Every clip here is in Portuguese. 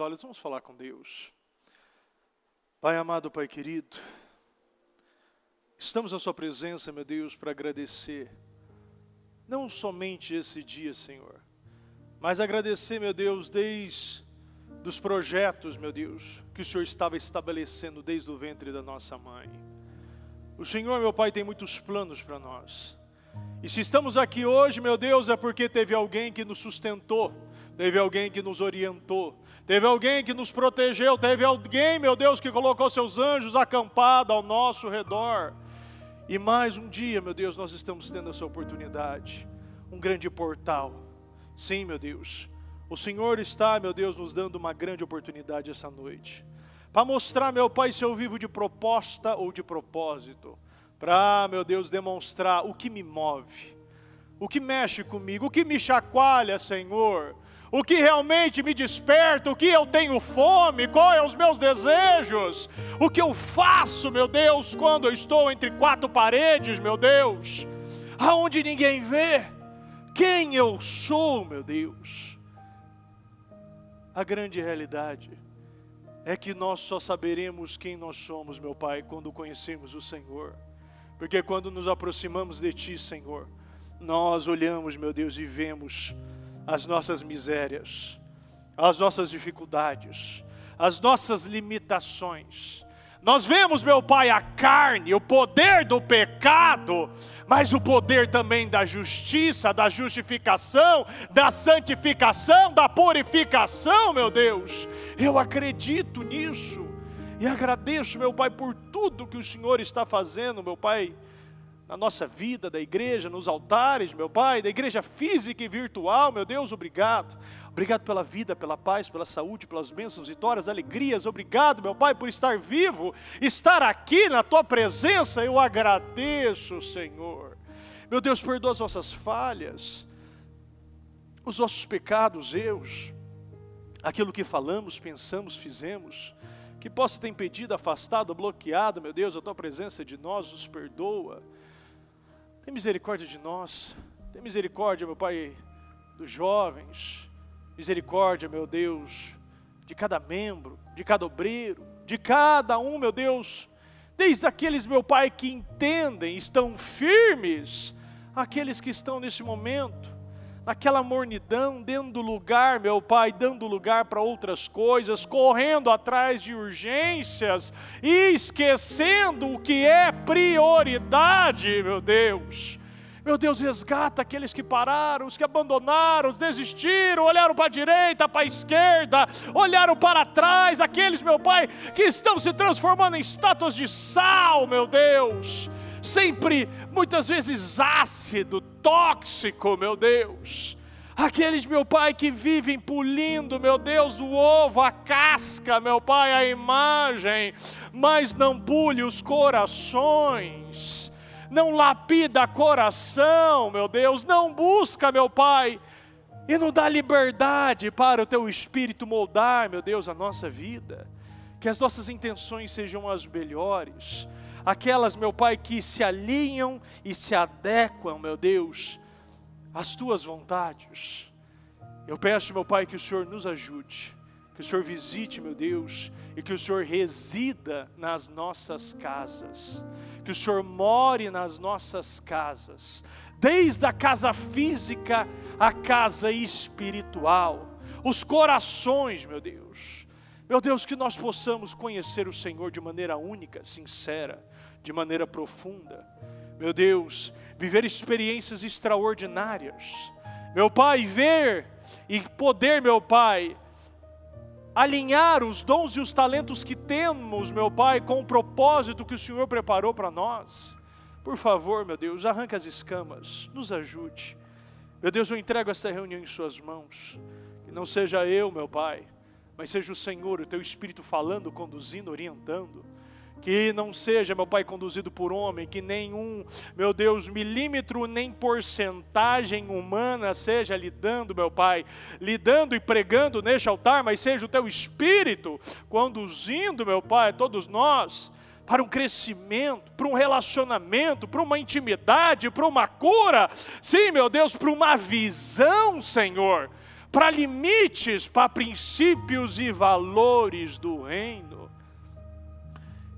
seus olhos, vamos falar com Deus. Pai amado, Pai querido, estamos na sua presença, meu Deus, para agradecer, não somente esse dia, Senhor, mas agradecer, meu Deus, desde os projetos, meu Deus, que o Senhor estava estabelecendo desde o ventre da nossa mãe. O Senhor, meu Pai, tem muitos planos para nós. E se estamos aqui hoje, meu Deus, é porque teve alguém que nos sustentou, teve alguém que nos orientou, teve alguém que nos protegeu, teve alguém, meu Deus, que colocou seus anjos acampados ao nosso redor. E mais um dia, meu Deus, nós estamos tendo essa oportunidade, um grande portal. Sim, meu Deus, o Senhor está, meu Deus, nos dando uma grande oportunidade essa noite, para mostrar, meu Pai, se eu vivo de proposta ou de propósito, para, meu Deus, demonstrar o que me move, o que mexe comigo, o que me chacoalha, Senhor, o que realmente me desperta, o que eu tenho fome, quais são os meus desejos, o que eu faço, meu Deus, quando eu estou entre quatro paredes, meu Deus, aonde ninguém vê, quem eu sou, meu Deus. A grande realidade é que nós só saberemos quem nós somos, meu Pai, quando conhecemos o Senhor. Porque quando nos aproximamos de Ti, Senhor, nós olhamos, meu Deus, e vemos as nossas misérias, as nossas dificuldades, as nossas limitações. Nós vemos, meu Pai, a carne, o poder do pecado, mas o poder também da justiça, da justificação, da santificação, da purificação, meu Deus. Eu acredito nisso. E agradeço, meu Pai, por tudo que o Senhor está fazendo, meu Pai, na nossa vida, da igreja, nos altares, meu Pai, da igreja física e virtual, meu Deus, obrigado. Obrigado pela vida, pela paz, pela saúde, pelas bênçãos, vitórias, alegrias. Obrigado, meu Pai, por estar vivo, estar aqui na Tua presença. Eu agradeço, Senhor. Meu Deus, perdoa as nossas falhas, os nossos pecados, erros, aquilo que falamos, pensamos, fizemos, que possa ter impedido, afastado, bloqueado, meu Deus, a Tua presença de nós, nos perdoa. Tem misericórdia de nós, tem misericórdia, meu Pai, dos jovens, misericórdia, meu Deus, de cada membro, de cada obreiro, de cada um, meu Deus, desde aqueles, meu Pai, que entendem, estão firmes, aqueles que estão nesse momento, naquela mornidão, dando lugar, meu Pai, dando lugar para outras coisas, correndo atrás de urgências e esquecendo o que é prioridade, meu Deus. Meu Deus, resgata aqueles que pararam, os que abandonaram, desistiram, olharam para a direita, para a esquerda, olharam para trás, aqueles, meu Pai, que estão se transformando em estátuas de sal, meu Deus, sempre, muitas vezes ácido, tóxico, meu Deus. Aqueles, meu Pai, que vivem polindo, meu Deus, o ovo, a casca, meu Pai, a imagem, mas não pule os corações, não lapida coração, meu Deus, não busca, meu Pai, e não dá liberdade para o Teu Espírito moldar, meu Deus, a nossa vida. Que as nossas intenções sejam as melhores, aquelas, meu Pai, que se alinham e se adequam, meu Deus, às Tuas vontades. Eu peço, meu Pai, que o Senhor nos ajude, que o Senhor visite, meu Deus, e que o Senhor resida nas nossas casas, que o Senhor more nas nossas casas, desde a casa física à casa espiritual, os corações, meu Deus, que nós possamos conhecer o Senhor de maneira única, sincera, de maneira profunda, meu Deus, viver experiências extraordinárias, meu Pai, ver e poder, meu Pai, alinhar os dons e os talentos que temos, meu Pai, com o propósito que o Senhor preparou para nós. Por favor, meu Deus, arranca as escamas, nos ajude. Meu Deus, eu entrego essa reunião em Suas mãos, que não seja eu, meu Pai, mas seja o Senhor, o Teu Espírito falando, conduzindo, orientando. Que não seja, meu Pai, conduzido por homem, que nenhum, meu Deus, milímetro nem porcentagem humana seja lidando, meu Pai, lidando e pregando neste altar, mas seja o Teu Espírito conduzindo, meu Pai, todos nós, para um crescimento, para um relacionamento, para uma intimidade, para uma cura, sim, meu Deus, para uma visão, Senhor, para limites, para princípios e valores do reino.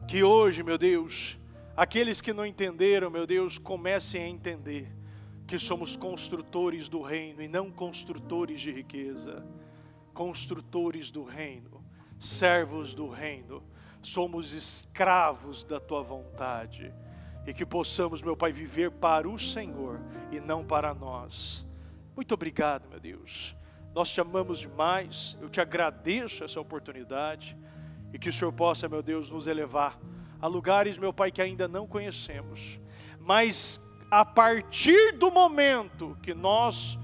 Que hoje, meu Deus, aqueles que não entenderam, meu Deus, comecem a entender que somos construtores do reino e não construtores de riqueza. Construtores do reino, servos do reino, somos escravos da Tua vontade. E que possamos, meu Pai, viver para o Senhor e não para nós. Muito obrigado, meu Deus. Nós te amamos demais, eu te agradeço essa oportunidade. E que o Senhor possa, meu Deus, nos elevar a lugares, meu Pai, que ainda não conhecemos. Mas a partir do momento que nós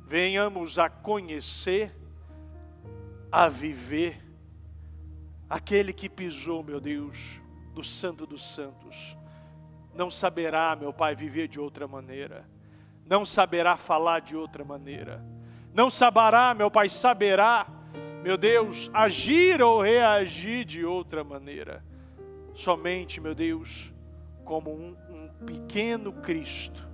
venhamos a conhecer, a viver, aquele que pisou, meu Deus, do Santo dos Santos, não saberá, meu Pai, viver de outra maneira, não saberá falar de outra maneira, não saberá, meu Pai, meu Deus, agir ou reagir de outra maneira, somente, meu Deus, como um pequeno Cristo.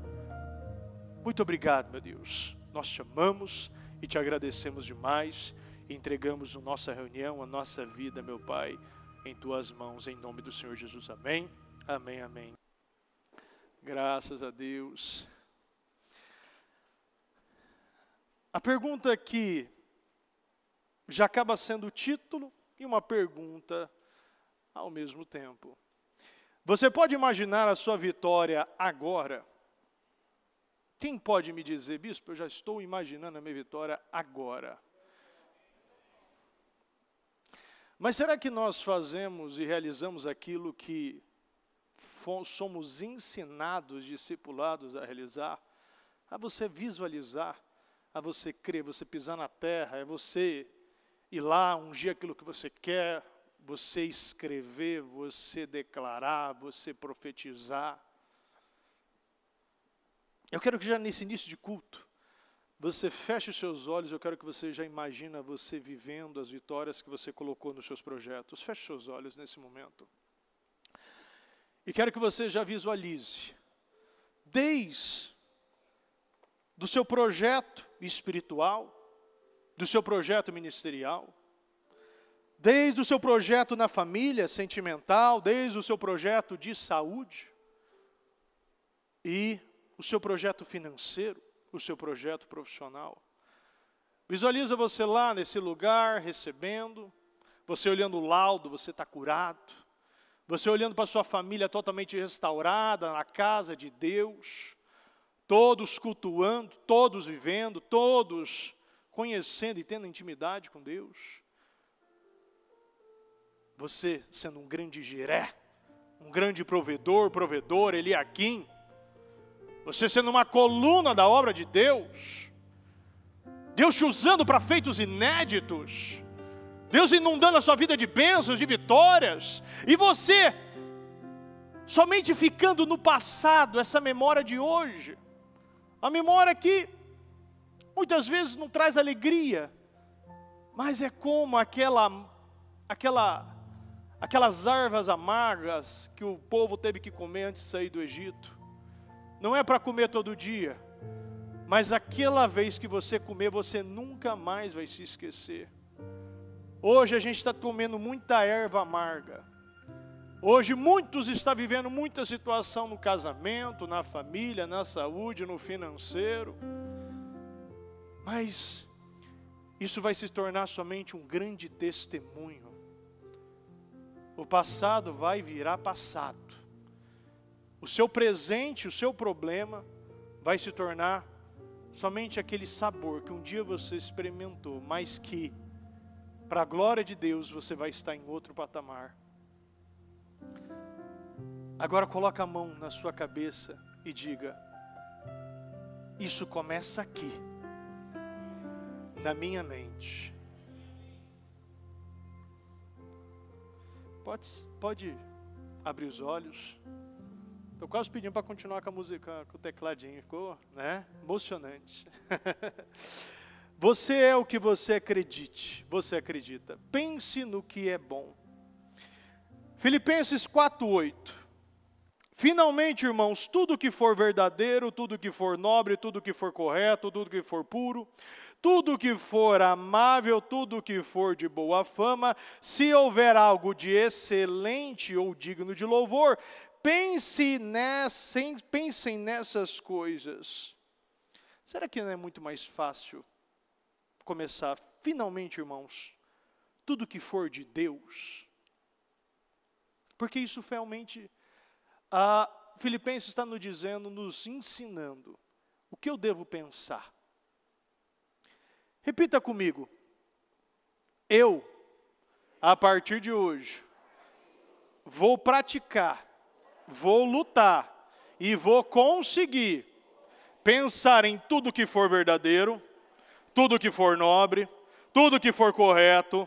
Muito obrigado, meu Deus, nós te amamos e te agradecemos demais, e entregamos a nossa reunião, a nossa vida, meu Pai, em Tuas mãos, em nome do Senhor Jesus, amém, amém, amém. Graças a Deus. A pergunta que já acaba sendo o título e uma pergunta ao mesmo tempo. Você pode imaginar a sua vitória agora? Quem pode me dizer, bispo, eu já estou imaginando a minha vitória agora. Mas será que nós fazemos e realizamos aquilo que somos ensinados, discipulados a realizar? A você visualizar, a você crer, você pisar na terra, é você ir lá, ungir aquilo que você quer, você escrever, você declarar, você profetizar. Eu quero que já nesse início de culto, você feche os seus olhos, eu quero que você já imagine você vivendo as vitórias que você colocou nos seus projetos. Feche seus olhos nesse momento. E quero que você já visualize, desde do seu projeto espiritual, do seu projeto ministerial, desde o seu projeto na família sentimental, desde o seu projeto de saúde, e o seu projeto financeiro, o seu projeto profissional. Visualiza você lá nesse lugar, recebendo, você olhando o laudo, você está curado, você olhando para a sua família totalmente restaurada, na casa de Deus, todos cultuando, todos vivendo, todos conhecendo e tendo intimidade com Deus. Você sendo um grande Jiré, um grande provedor, Eliaquim, você sendo uma coluna da obra de Deus, Deus te usando para feitos inéditos, Deus inundando a sua vida de bênçãos, de vitórias, e você somente ficando no passado, essa memória de hoje, a memória que muitas vezes não traz alegria, mas é como aquelas ervas amargas que o povo teve que comer antes de sair do Egito. Não é para comer todo dia, mas aquela vez que você comer, você nunca mais vai se esquecer. Hoje a gente está comendo muita erva amarga. Hoje muitos estão vivendo muita situação no casamento, na família, na saúde, no financeiro. Mas isso vai se tornar somente um grande testemunho. O passado vai virar passado. O seu presente, o seu problema vai se tornar somente aquele sabor que um dia você experimentou, mas que, para a glória de Deus, você vai estar em outro patamar. Agora coloca a mão na sua cabeça e diga, isso começa aqui, na minha mente. Pode abrir os olhos. Estou quase pedindo para continuar com a música, com o tecladinho, ficou, né? Emocionante. Você é o que você acredita. Pense no que é bom. Filipenses 4:8. Finalmente, irmãos, tudo que for verdadeiro, tudo que for nobre, tudo que for correto, tudo que for puro, tudo que for amável, tudo que for de boa fama, se houver algo de excelente ou digno de louvor, pensem nessas coisas. Será que não é muito mais fácil começar, finalmente, irmãos, tudo que for de Deus? Porque isso realmente, Filipenses está nos dizendo, nos ensinando, o que eu devo pensar. Repita comigo. Eu, a partir de hoje, vou praticar, vou lutar e vou conseguir pensar em tudo que for verdadeiro, tudo que for nobre, tudo que for correto.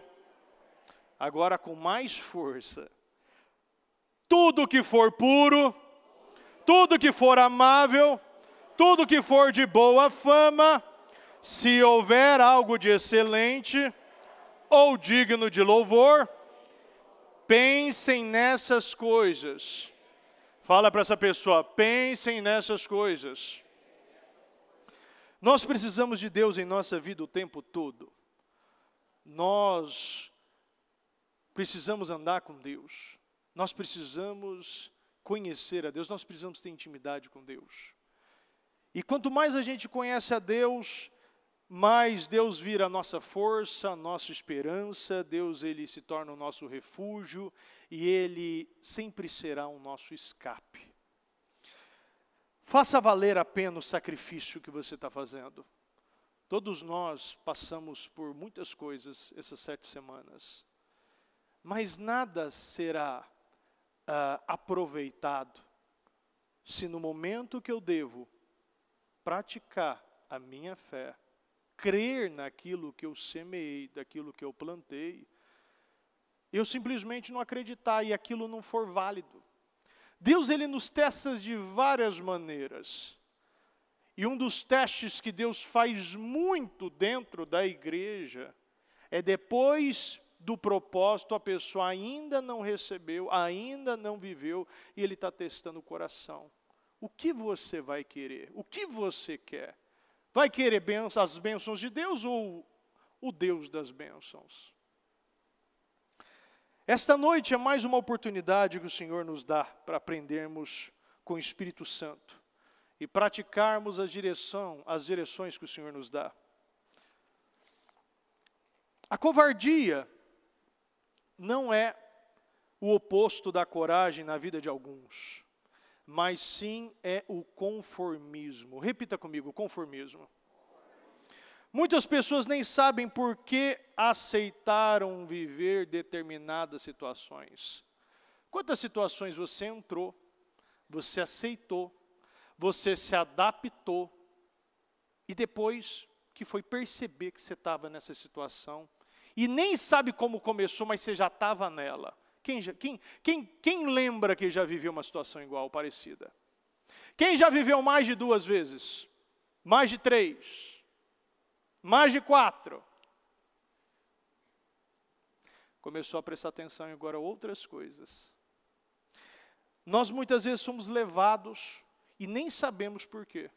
Agora com mais força. Tudo que for puro, tudo que for amável, tudo que for de boa fama, se houver algo de excelente ou digno de louvor, pensem nessas coisas. Fala para essa pessoa, pensem nessas coisas. Nós precisamos de Deus em nossa vida o tempo todo. Nós precisamos andar com Deus. Nós precisamos conhecer a Deus, nós precisamos ter intimidade com Deus. E quanto mais a gente conhece a Deus, mais Deus vira a nossa força, a nossa esperança. Deus, Ele se torna o nosso refúgio e Ele sempre será o nosso escape. Faça valer a pena o sacrifício que você está fazendo. Todos nós passamos por muitas coisas essas 7 semanas, mas nada será aproveitado se no momento que eu devo praticar a minha fé, crer naquilo que eu semeei, daquilo que eu plantei, eu simplesmente não acreditar e aquilo não for válido. Deus, Ele nos testa de várias maneiras. E um dos testes que Deus faz muito dentro da igreja é depois do propósito, a pessoa ainda não recebeu, ainda não viveu, e Ele está testando o coração. O que você vai querer? O que você quer? Vai querer as bênçãos de Deus ou o Deus das bênçãos? Esta noite é mais uma oportunidade que o Senhor nos dá para aprendermos com o Espírito Santo e praticarmos as direções que o Senhor nos dá. A covardia não é o oposto da coragem na vida de alguns, mas sim é o conformismo. Repita comigo, conformismo. Muitas pessoas nem sabem por que aceitaram viver determinadas situações. Quantas situações você entrou, você aceitou, você se adaptou, e depois que foi perceber que você estava nessa situação, e nem sabe como começou, mas você já estava nela. Quem lembra que já viveu uma situação igual, parecida? Quem já viveu mais de 2 vezes? Mais de 3? Mais de 4? Começou a prestar atenção agora a outras coisas. Nós muitas vezes somos levados e nem sabemos por quê.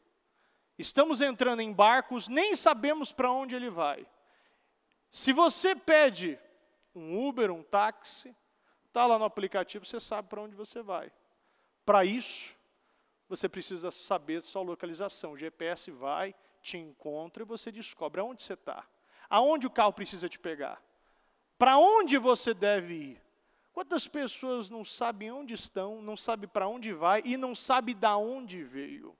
Estamos entrando em barcos, nem sabemos para onde ele vai. Se você pede um Uber, um táxi, está lá no aplicativo, você sabe para onde você vai. Para isso, você precisa saber sua localização. O GPS vai, te encontra e você descobre aonde você está. Aonde o carro precisa te pegar. Para onde você deve ir. Quantas pessoas não sabem onde estão, não sabem para onde vai e não sabem de onde veio.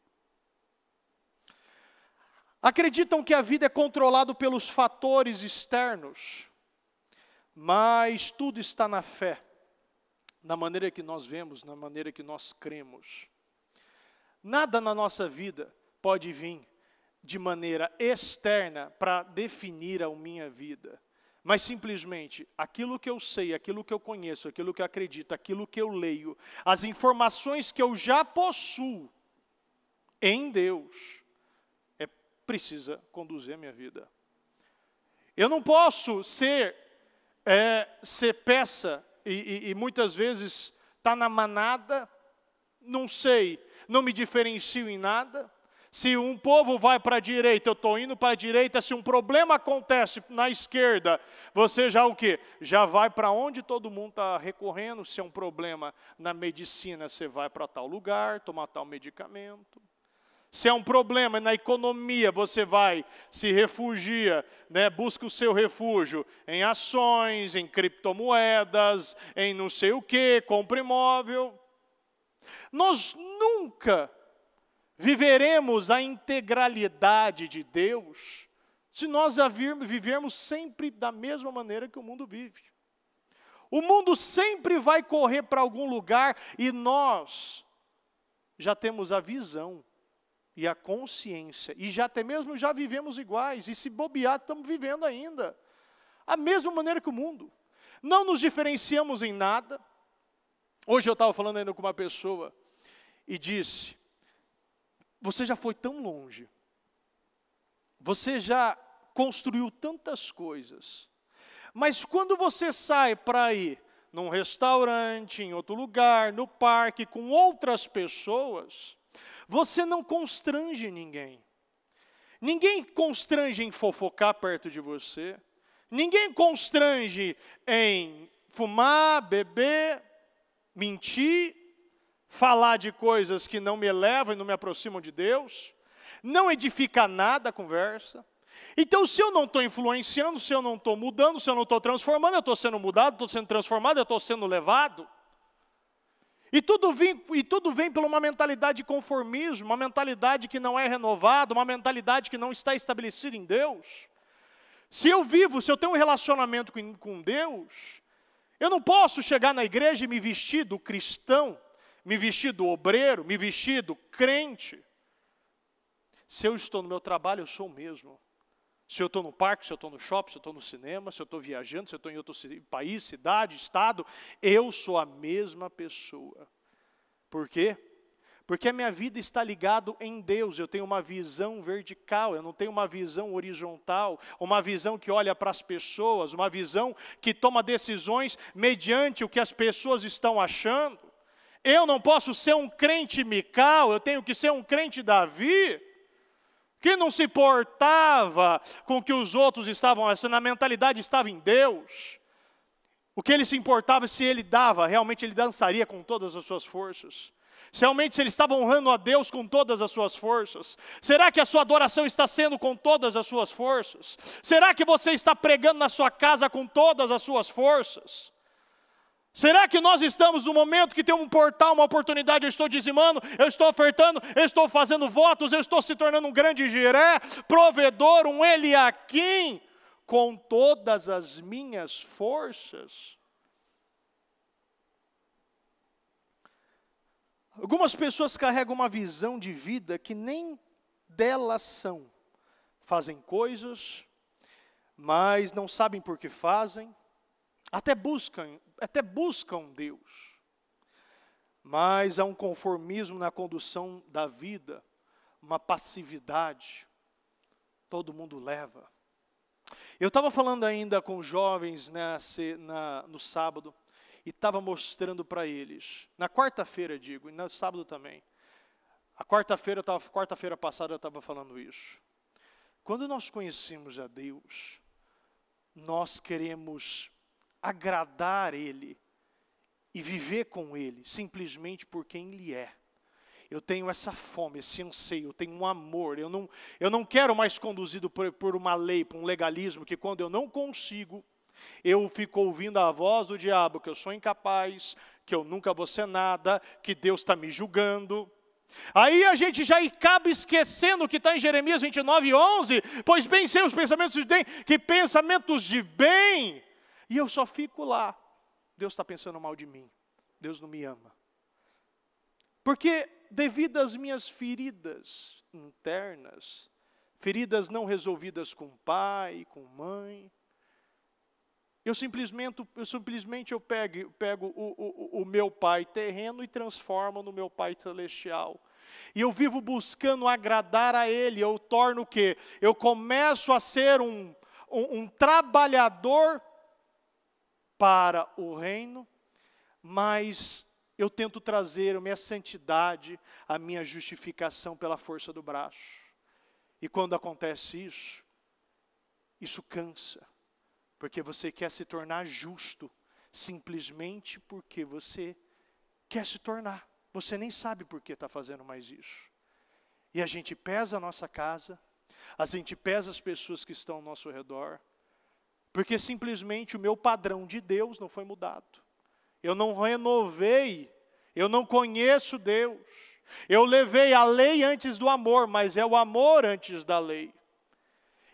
Acreditam que a vida é controlada pelos fatores externos, mas tudo está na fé, na maneira que nós vemos, na maneira que nós cremos. Nada na nossa vida pode vir de maneira externa para definir a minha vida, mas simplesmente aquilo que eu sei, aquilo que eu conheço, aquilo que eu acredito, aquilo que eu leio, as informações que eu já possuo em Deus, precisa conduzir a minha vida. Eu não posso ser peça e muitas vezes tá na manada, não sei, não me diferencio em nada, Se um povo vai para a direita, eu estou indo para a direita. Se um problema acontece na esquerda, você já o quê? Já vai para onde todo mundo está recorrendo. Se é um problema na medicina, você vai para tal lugar, tomar tal medicamento. Se é um problema na economia, você vai, se refugia, né, busca o seu refúgio em ações, em criptomoedas, em não sei o quê, compra imóvel. Nós nunca viveremos a integralidade de Deus se nós vivermos sempre da mesma maneira que o mundo vive. O mundo sempre vai correr para algum lugar e nós já temos a visão e a consciência, e já até mesmo já vivemos iguais, e se bobear, estamos vivendo ainda a mesma maneira que o mundo. Não nos diferenciamos em nada. Hoje eu estava falando ainda com uma pessoa e disse: você já foi tão longe, você já construiu tantas coisas, mas quando você sai para ir num restaurante, em outro lugar, no parque, com outras pessoas, você não constrange ninguém. Ninguém constrange em fofocar perto de você. Ninguém constrange em fumar, beber, mentir, falar de coisas que não me elevam e não me aproximam de Deus. Não edifica nada a conversa. Então, se eu não estou influenciando, se eu não estou mudando, se eu não estou transformando, eu estou sendo mudado, estou sendo transformado, eu estou sendo levado. E tudo vem por uma mentalidade de conformismo, uma mentalidade que não é renovada, uma mentalidade que não está estabelecida em Deus. Se eu tenho um relacionamento com Deus, eu não posso chegar na igreja e me vestir do cristão, me vestir do obreiro, me vestir do crente. Se eu estou no meu trabalho, eu sou o mesmo. Se eu estou no parque, se eu estou no shopping, se eu estou no cinema, se eu estou viajando, se eu estou em outro país, cidade, estado, eu sou a mesma pessoa. Por quê? Porque a minha vida está ligada em Deus. Eu tenho uma visão vertical, eu não tenho uma visão horizontal, uma visão que olha para as pessoas, uma visão que toma decisões mediante o que as pessoas estão achando. Eu não posso ser um crente Mical, eu tenho que ser um crente Davi, que não se portava com o que os outros estavam achando, a mentalidade estava em Deus. O que ele se importava, se ele dava, realmente ele dançaria com todas as suas forças. Se realmente ele estava honrando a Deus com todas as suas forças. Será que a sua adoração está sendo com todas as suas forças? Será que você está pregando na sua casa com todas as suas forças? Será que nós estamos no momento que tem um portal, uma oportunidade, eu estou dizimando, eu estou ofertando, eu estou fazendo votos, eu estou se tornando um grande Jiré, provedor, um Eliaquim, com todas as minhas forças? Algumas pessoas carregam uma visão de vida que nem delas são. Fazem coisas, mas não sabem por que fazem. Até buscam Deus, mas há um conformismo na condução da vida, uma passividade, todo mundo leva. Eu estava falando ainda com jovens no sábado, e estava mostrando para eles, na quarta-feira digo, e no sábado também, quarta-feira passada eu estava falando isso. Quando nós conhecemos a Deus, nós queremos agradar Ele e viver com Ele, simplesmente por quem Ele é. Eu tenho essa fome, esse anseio, eu tenho um amor, eu não quero mais conduzido por uma lei, por um legalismo, que quando eu não consigo, eu fico ouvindo a voz do diabo, que eu sou incapaz, que eu nunca vou ser nada, que Deus está me julgando. Aí a gente já acaba esquecendo o que está em Jeremias 29:11, pois bem sei os pensamentos de bem, que pensamentos de bem. E eu só fico lá. Deus está pensando mal de mim. Deus não me ama. Porque devido às minhas feridas internas, feridas não resolvidas com pai, com mãe, eu simplesmente pego o meu pai terreno e transformo no meu pai celestial. E eu vivo buscando agradar a Ele. Eu torno o quê? Eu começo a ser um trabalhador para o reino, mas eu tento trazer a minha santidade, a minha justificação pela força do braço. E quando acontece isso cansa, porque você quer se tornar justo, simplesmente porque você quer se tornar. Você nem sabe por que está fazendo mais isso. E a gente pesa a nossa casa, a gente pesa as pessoas que estão ao nosso redor, porque simplesmente o meu padrão de Deus não foi mudado. Eu não renovei, eu não conheço Deus. Eu levei a lei antes do amor, mas é o amor antes da lei.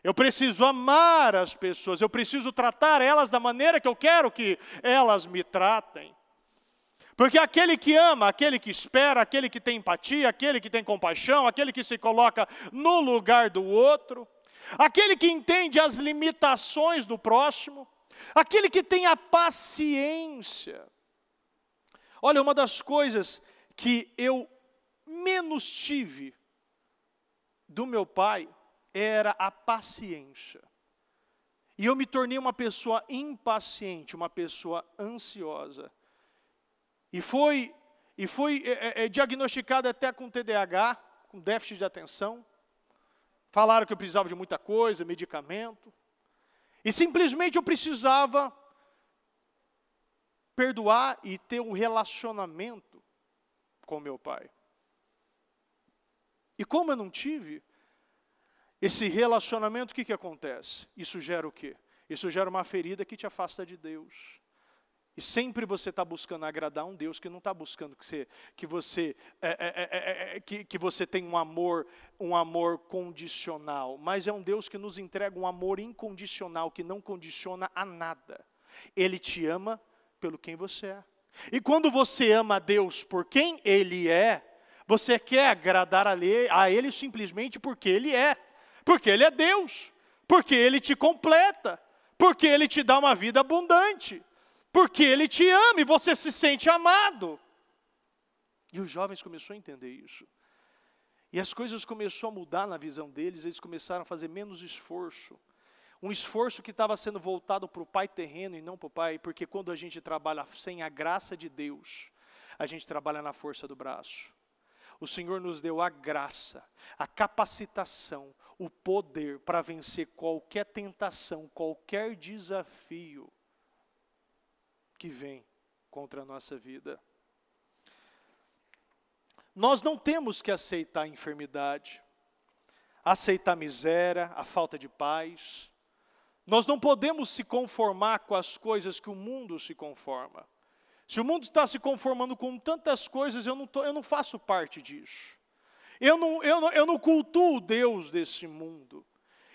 Eu preciso amar as pessoas, eu preciso tratar elas da maneira que eu quero que elas me tratem. Porque aquele que ama, aquele que espera, aquele que tem empatia, aquele que tem compaixão, aquele que se coloca no lugar do outro, aquele que entende as limitações do próximo, aquele que tem a paciência. Olha, uma das coisas que eu menos tive do meu pai era a paciência. E eu me tornei uma pessoa impaciente, uma pessoa ansiosa. E foi diagnosticado até com TDAH, com déficit de atenção. Falaram que eu precisava de muita coisa, medicamento. E simplesmente eu precisava perdoar e ter um relacionamento com meu pai. E como eu não tive esse relacionamento, o que acontece? Isso gera o quê? Isso gera uma ferida que te afasta de Deus. E sempre você está buscando agradar um Deus que não está buscando que você tenha um amor condicional. Mas é um Deus que nos entrega um amor incondicional, que não condiciona a nada. Ele te ama pelo quem você é. E quando você ama a Deus por quem Ele é, você quer agradar a Ele simplesmente porque Ele é. Porque Ele é Deus. Porque Ele te completa. Porque Ele te dá uma vida abundante. Porque Ele te ama e você se sente amado. E os jovens começaram a entender isso. E as coisas começaram a mudar na visão deles, eles começaram a fazer menos esforço. Um esforço que estava sendo voltado para o pai terreno e não para o pai, porque quando a gente trabalha sem a graça de Deus, a gente trabalha na força do braço. O Senhor nos deu a graça, a capacitação, o poder para vencer qualquer tentação, qualquer desafio que vem contra a nossa vida. Nós não temos que aceitar a enfermidade, aceitar a miséria, a falta de paz. Nós não podemos se conformar com as coisas que o mundo se conforma. Se o mundo está se conformando com tantas coisas, eu não faço parte disso. Eu não cultuo o Deus desse mundo.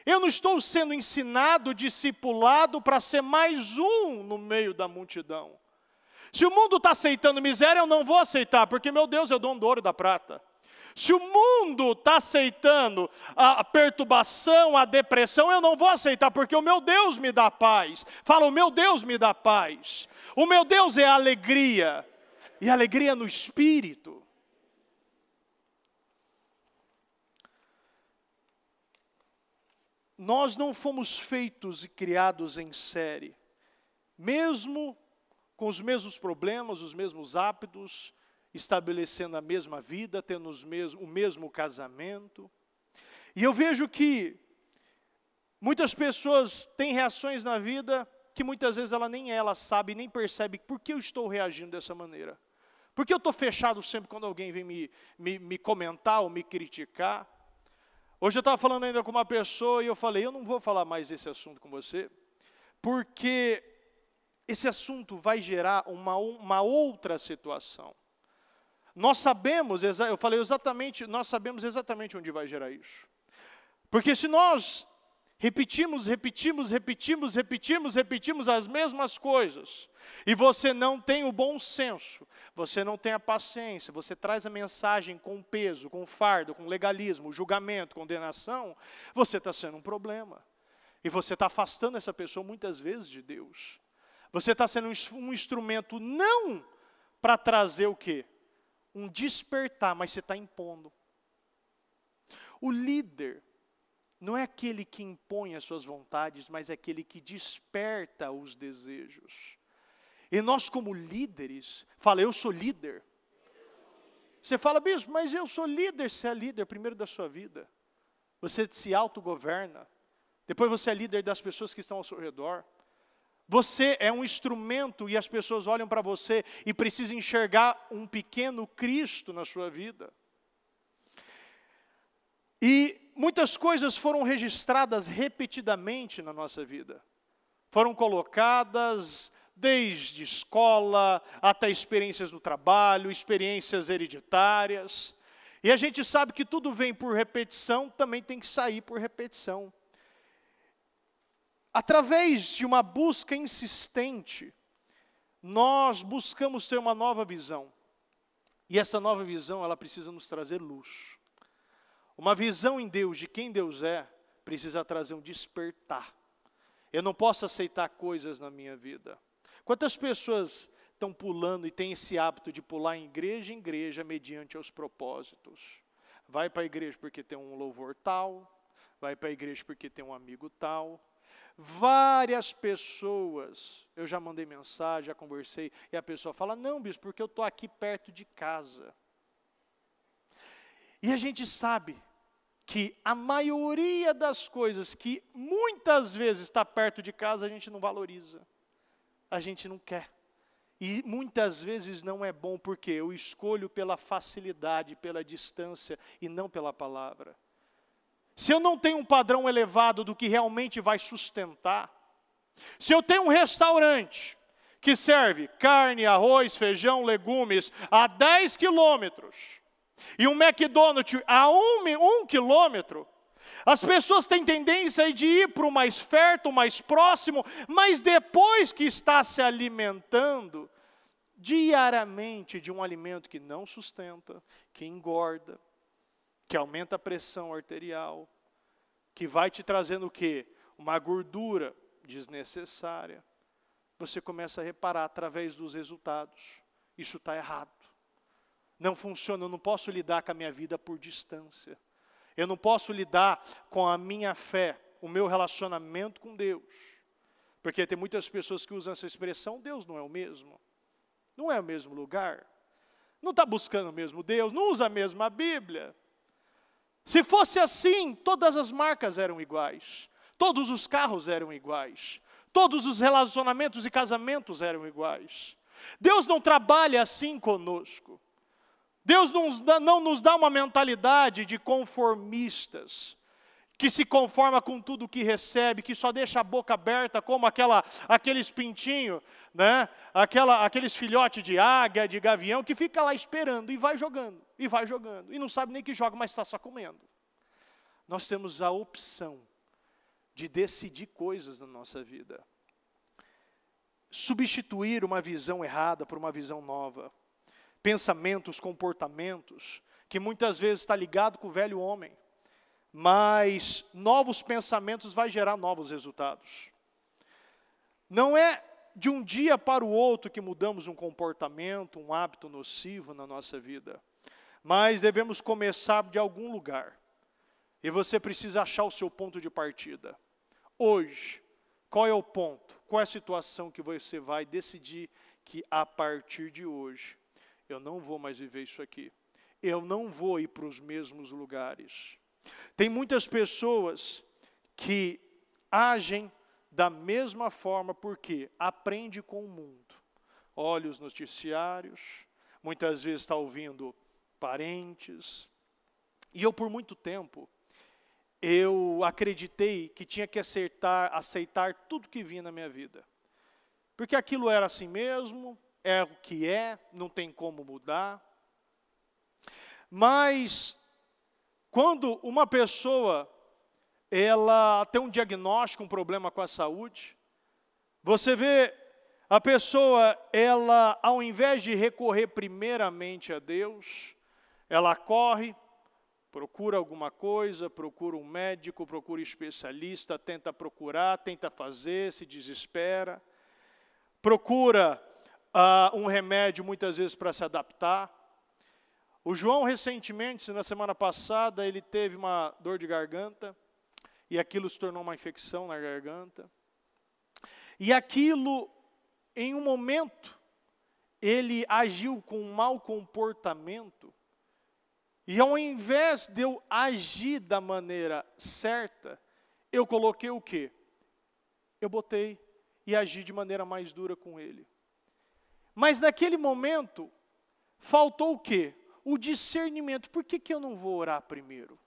Eu não estou sendo ensinado, discipulado para ser mais um no meio da multidão. Se o mundo está aceitando miséria, eu não vou aceitar, porque meu Deus é o dono do ouro e da prata. Se o mundo está aceitando a perturbação, a depressão, eu não vou aceitar, porque o meu Deus me dá paz. Fala, o meu Deus me dá paz. O meu Deus é alegria, e alegria no espírito. Nós não fomos feitos e criados em série. Mesmo com os mesmos problemas, os mesmos hábitos, estabelecendo a mesma vida, tendo o mesmo casamento. E eu vejo que muitas pessoas têm reações na vida que muitas vezes nem ela sabe, nem percebe por que eu estou reagindo dessa maneira. Por que eu estou fechado sempre quando alguém vem me comentar ou me criticar? Hoje eu estava falando ainda com uma pessoa e eu falei, eu não vou falar mais desse assunto com você, porque esse assunto vai gerar uma outra situação. Nós sabemos, eu falei exatamente, nós sabemos exatamente onde vai gerar isso. Porque se nós repetimos as mesmas coisas, e você não tem o bom senso, você não tem a paciência, você traz a mensagem com peso, com fardo, com legalismo, julgamento, condenação, você está sendo um problema. E você está afastando essa pessoa muitas vezes de Deus. Você está sendo um instrumento não para trazer o quê? Um despertar, mas você está impondo. O líder não é aquele que impõe as suas vontades, mas é aquele que desperta os desejos. E nós como líderes, fala, eu sou líder. Você fala, bispo, mas eu sou líder. Você é líder primeiro da sua vida. Você se autogoverna. Depois você é líder das pessoas que estão ao seu redor. Você é um instrumento e as pessoas olham para você e precisam enxergar um pequeno Cristo na sua vida. E muitas coisas foram registradas repetidamente na nossa vida. Foram colocadas desde escola até experiências no trabalho, experiências hereditárias. E a gente sabe que tudo vem por repetição, também tem que sair por repetição. Através de uma busca insistente, nós buscamos ter uma nova visão. E essa nova visão, ela precisa nos trazer luz. Uma visão em Deus, de quem Deus é, precisa trazer um despertar. Eu não posso aceitar coisas na minha vida. Quantas pessoas estão pulando e têm esse hábito de pular em igreja mediante aos propósitos? Vai para a igreja porque tem um louvor tal, vai para a igreja porque tem um amigo tal. Várias pessoas, eu já mandei mensagem, já conversei, e a pessoa fala, não, bispo, porque eu estou aqui perto de casa. E a gente sabe que a maioria das coisas que muitas vezes está perto de casa, a gente não valoriza. A gente não quer. E muitas vezes não é bom, porque eu escolho pela facilidade, pela distância, e não pela palavra. Se eu não tenho um padrão elevado do que realmente vai sustentar, se eu tenho um restaurante que serve carne, arroz, feijão, legumes a 10 quilômetros, e um McDonald's a 1 quilômetro, as pessoas têm tendência de ir para o mais perto, o mais próximo, mas depois que está se alimentando diariamente de um alimento que não sustenta, que engorda, que aumenta a pressão arterial, que vai te trazendo o quê? Uma gordura desnecessária. Você começa a reparar através dos resultados. Isso está errado. Não funciona, eu não posso lidar com a minha vida por distância. Eu não posso lidar com a minha fé, o meu relacionamento com Deus. Porque tem muitas pessoas que usam essa expressão, Deus não é o mesmo. Não é o mesmo lugar. Não está buscando o mesmo Deus, não usa a mesma Bíblia. Se fosse assim, todas as marcas eram iguais, todos os carros eram iguais, todos os relacionamentos e casamentos eram iguais. Deus não trabalha assim conosco. Deus não nos dá uma mentalidade de conformistas, que se conforma com tudo que recebe, que só deixa a boca aberta como aqueles pintinhos, né? Aqueles filhotes de águia, de gavião, que fica lá esperando e vai jogando, e não sabe nem que joga, mas está só comendo. Nós temos a opção de decidir coisas na nossa vida. Substituir uma visão errada por uma visão nova. Pensamentos, comportamentos, que muitas vezes está ligado com o velho homem. Mas novos pensamentos vai gerar novos resultados. Não é de um dia para o outro que mudamos um comportamento, um hábito nocivo na nossa vida. Mas devemos começar de algum lugar. E você precisa achar o seu ponto de partida. Hoje, qual é o ponto? Qual é a situação que você vai decidir que a partir de hoje, eu não vou mais viver isso aqui. Eu não vou ir para os mesmos lugares. Tem muitas pessoas que agem da mesma forma porque aprende com o mundo. Olha os noticiários, muitas vezes está ouvindo parentes. E eu por muito tempo, eu acreditei que tinha que aceitar tudo que vinha na minha vida. Porque aquilo era assim mesmo, é o que é, não tem como mudar. Mas quando uma pessoa, ela tem um diagnóstico, um problema com a saúde, você vê a pessoa, ela ao invés de recorrer primeiramente a Deus, ela corre, procura alguma coisa, procura um médico, procura um especialista, tenta procurar, tenta fazer, se desespera, procura um remédio muitas vezes para se adaptar. O João recentemente, na semana passada, ele teve uma dor de garganta, e aquilo se tornou uma infecção na garganta. E aquilo, em um momento, ele agiu com um mau comportamento, e ao invés de eu agir da maneira certa, eu coloquei o quê? Eu botei e agi de maneira mais dura com ele. Mas naquele momento, faltou o quê? O discernimento. Por que eu não vou orar primeiro?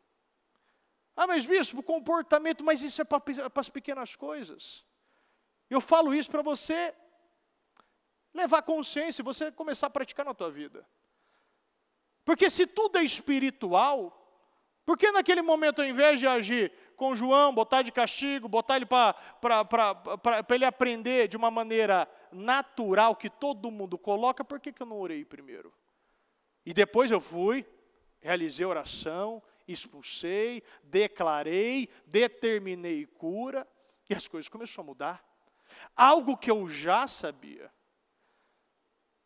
Ah, mas bispo, comportamento, mas isso é para as pequenas coisas. Eu falo isso para você levar consciência, você começar a praticar na tua vida. Porque se tudo é espiritual, por que naquele momento, ao invés de agir com João, botar de castigo, botar ele para ele aprender de uma maneira natural, que todo mundo coloca, por que eu não orei primeiro? E depois eu fui, realizei oração, expulsei, declarei, determinei cura, e as coisas começaram a mudar. Algo que eu já sabia.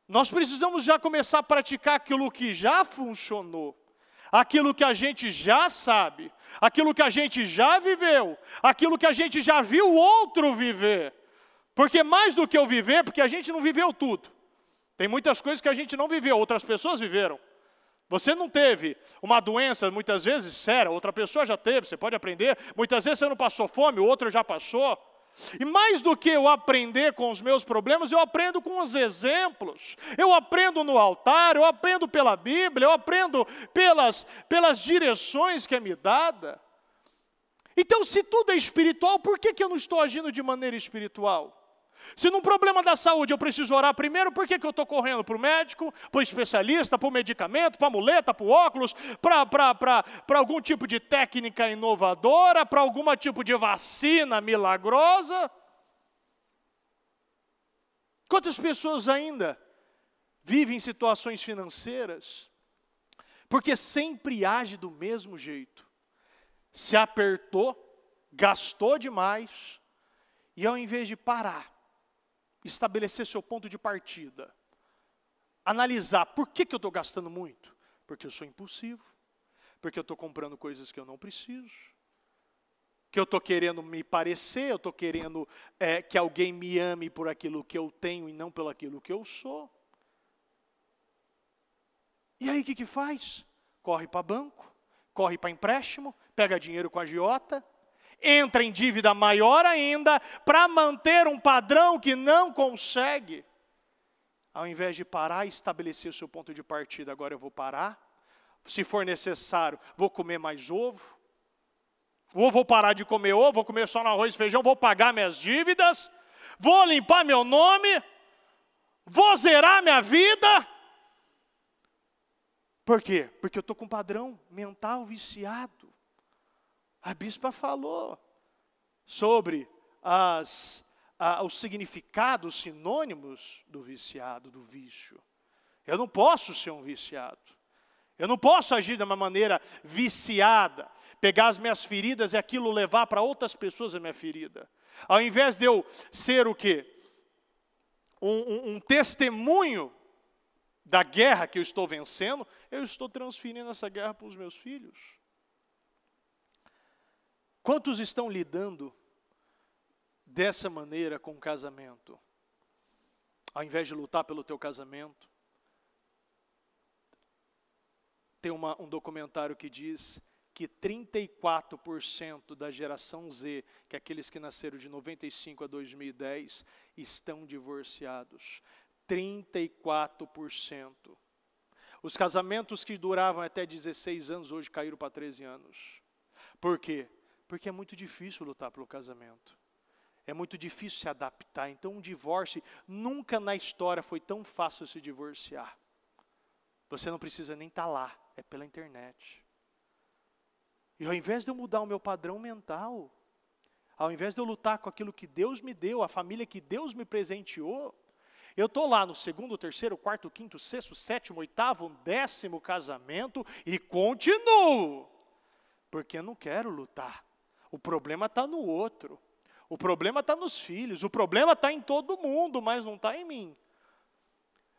Nós precisamos já começar a praticar aquilo que já funcionou, aquilo que a gente já sabe, aquilo que a gente já viveu, aquilo que a gente já viu o outro viver. Porque mais do que eu viver, porque a gente não viveu tudo. Tem muitas coisas que a gente não viveu, outras pessoas viveram. Você não teve uma doença, muitas vezes, séria, outra pessoa já teve, você pode aprender. Muitas vezes você não passou fome, o outro já passou. E mais do que eu aprender com os meus problemas, eu aprendo com os exemplos. Eu aprendo no altar, eu aprendo pela Bíblia, eu aprendo pelas direções que é me dada. Então, se tudo é espiritual, por que eu não estou agindo de maneira espiritual? Se num problema da saúde eu preciso orar primeiro, por que eu estou correndo para o médico, para o especialista, para o medicamento, para a muleta, para o óculos, para algum tipo de técnica inovadora, para algum tipo de vacina milagrosa? Quantas pessoas ainda vivem em situações financeiras, porque sempre age do mesmo jeito. Se apertou, gastou demais, e ao invés de parar, estabelecer seu ponto de partida, analisar por que eu estou gastando muito, porque eu sou impulsivo, porque eu estou comprando coisas que eu não preciso, que eu estou querendo me parecer, eu estou querendo que alguém me ame por aquilo que eu tenho e não pelo aquilo que eu sou. E aí o que faz? Corre para banco, corre para empréstimo, pega dinheiro com a agiota, entra em dívida maior ainda, para manter um padrão que não consegue. Ao invés de parar e estabelecer o seu ponto de partida, agora eu vou parar. Se for necessário, vou comer mais ovo. Ou vou parar de comer ovo, vou comer só no arroz e feijão, vou pagar minhas dívidas, vou limpar meu nome, vou zerar minha vida. Por quê? Porque eu estou com um padrão mental viciado. A bispa falou sobre os significados, os sinônimos do viciado, do vício. Eu não posso ser um viciado. Eu não posso agir de uma maneira viciada, pegar as minhas feridas e aquilo levar para outras pessoas a minha ferida. Ao invés de eu ser o quê? Um testemunho da guerra que eu estou vencendo, eu estou transferindo essa guerra para os meus filhos. Quantos estão lidando dessa maneira com o casamento? Ao invés de lutar pelo teu casamento, tem um documentário que diz que 34% da geração Z, que é aqueles que nasceram de 95 a 2010, estão divorciados. 34%. Os casamentos que duravam até 16 anos, hoje caíram para 13 anos. Por quê? Porque é muito difícil lutar pelo casamento. É muito difícil se adaptar. Então um divórcio, nunca na história foi tão fácil se divorciar. Você não precisa nem estar lá, é pela internet. E ao invés de eu mudar o meu padrão mental, ao invés de eu lutar com aquilo que Deus me deu, a família que Deus me presenteou, eu estou lá no 2º, 3º, 4º, 5º, 6º, 7º, 8º, 10º casamento e continuo. Porque eu não quero lutar. O problema está no outro. O problema está nos filhos. O problema está em todo mundo, mas não está em mim.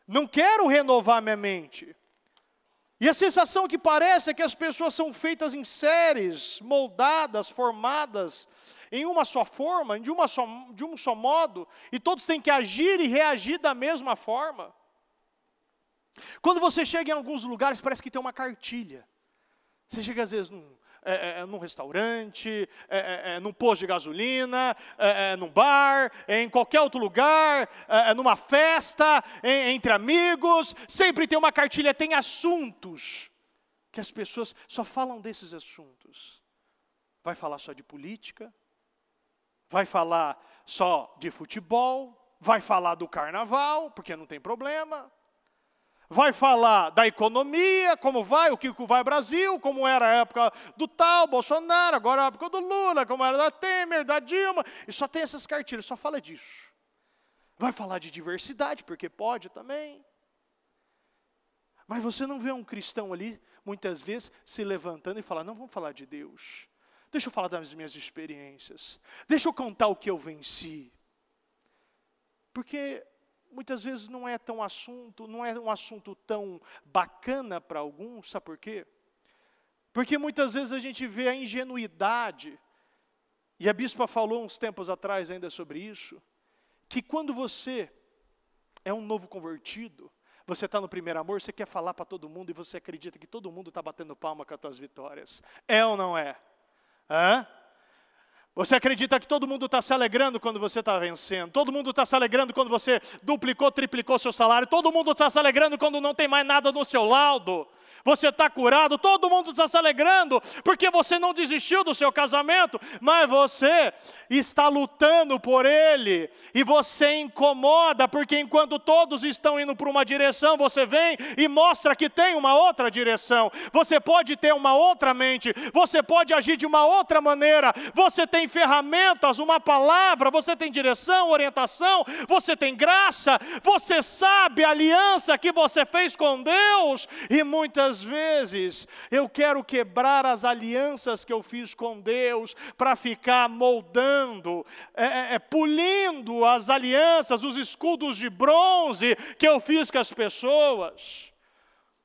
Não quero renovar minha mente. E a sensação que parece é que as pessoas são feitas em séries, moldadas, formadas em uma só forma, de um só modo, e todos têm que agir e reagir da mesma forma. Quando você chega em alguns lugares, parece que tem uma cartilha. Você chega às vezes num restaurante, num posto de gasolina, num bar, em qualquer outro lugar, numa festa, entre amigos, sempre tem uma cartilha, tem assuntos que as pessoas só falam desses assuntos. Vai falar só de política, vai falar só de futebol, vai falar do carnaval, porque não tem problema. Vai falar da economia, como vai, o que vai Brasil, como era a época do tal, Bolsonaro, agora a época do Lula, como era da Temer, da Dilma, e só tem essas cartilhas, só fala disso. Vai falar de diversidade, porque pode também. Mas você não vê um cristão ali, muitas vezes, se levantando e falar, não, vamos falar de Deus. Deixa eu falar das minhas experiências. Deixa eu contar o que eu venci. Porque muitas vezes não é um assunto tão bacana para alguns, sabe por quê? Porque muitas vezes a gente vê a ingenuidade, e a bispa falou uns tempos atrás ainda sobre isso, que quando você é um novo convertido, você está no primeiro amor, você quer falar para todo mundo e você acredita que todo mundo está batendo palma com as tuas vitórias. É ou não é? Hã? Você acredita que todo mundo está se alegrando quando você está vencendo. Todo mundo está se alegrando quando você duplicou, triplicou seu salário. Todo mundo está se alegrando quando não tem mais nada no seu laudo. Você está curado, todo mundo está se alegrando, porque você não desistiu do seu casamento, mas você está lutando por ele, e você incomoda, porque enquanto todos estão indo para uma direção, você vem e mostra que tem uma outra direção. Você pode ter uma outra mente, você pode agir de uma outra maneira, você tem ferramentas, uma palavra, você tem direção, orientação, você tem graça, você sabe a aliança que você fez com Deus, e muitas vezes eu quero quebrar as alianças que eu fiz com Deus para ficar moldando, polindo as alianças, os escudos de bronze que eu fiz com as pessoas.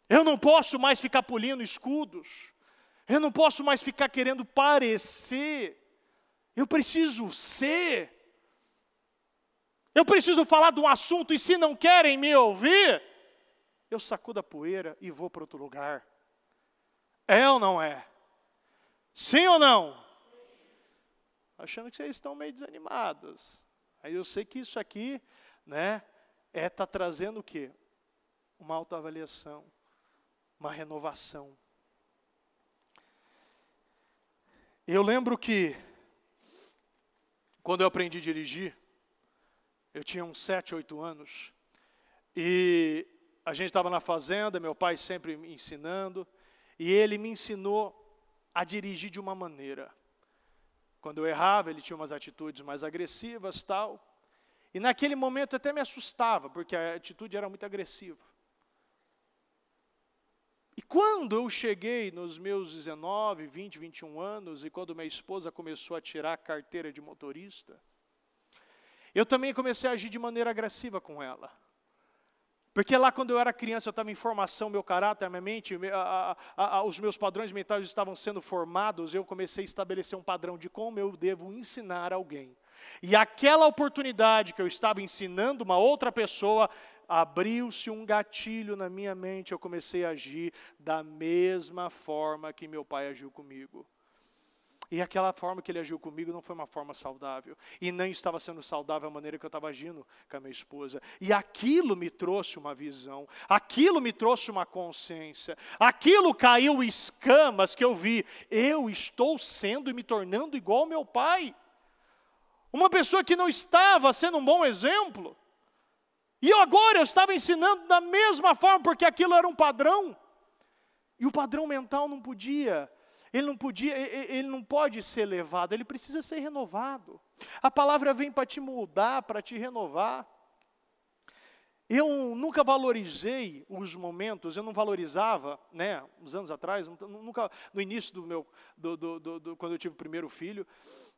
Eu não posso mais ficar polindo escudos, eu não posso mais ficar querendo parecer, eu preciso ser. Eu preciso falar de um assunto e se não querem me ouvir, eu sacudo a poeira e vou para outro lugar. É ou não é? Sim ou não? Achando que vocês estão meio desanimados. Aí eu sei que isso aqui, né, tá trazendo o quê? Uma autoavaliação, uma renovação. Eu lembro que, quando eu aprendi a dirigir, eu tinha uns 7, 8 anos, e a gente estava na fazenda, meu pai sempre me ensinando, e ele me ensinou a dirigir de uma maneira. Quando eu errava, ele tinha umas atitudes mais agressivas, tal, e naquele momento até me assustava, porque a atitude era muito agressiva. E quando eu cheguei nos meus 19, 20, 21 anos, e quando minha esposa começou a tirar a carteira de motorista, eu também comecei a agir de maneira agressiva com ela. Porque lá quando eu era criança, eu estava em formação, meu caráter, minha mente, os meus padrões mentais estavam sendo formados, eu comecei a estabelecer um padrão de como eu devo ensinar alguém. E aquela oportunidade que eu estava ensinando uma outra pessoa, abriu-se um gatilho na minha mente, eu comecei a agir da mesma forma que meu pai agiu comigo. E aquela forma que ele agiu comigo não foi uma forma saudável. E nem estava sendo saudável a maneira que eu estava agindo com a minha esposa. E aquilo me trouxe uma visão. Aquilo me trouxe uma consciência. Aquilo caiu escamas que eu vi. Eu estou sendo e me tornando igual ao meu pai. Uma pessoa que não estava sendo um bom exemplo. E agora eu estava ensinando da mesma forma, porque aquilo era um padrão. E o padrão mental não podia. Ele não pode ser levado, ele precisa ser renovado. A palavra vem para te moldar, para te renovar. Eu nunca valorizei os momentos, eu não valorizava, né, uns anos atrás, nunca, no início quando eu tive o primeiro filho,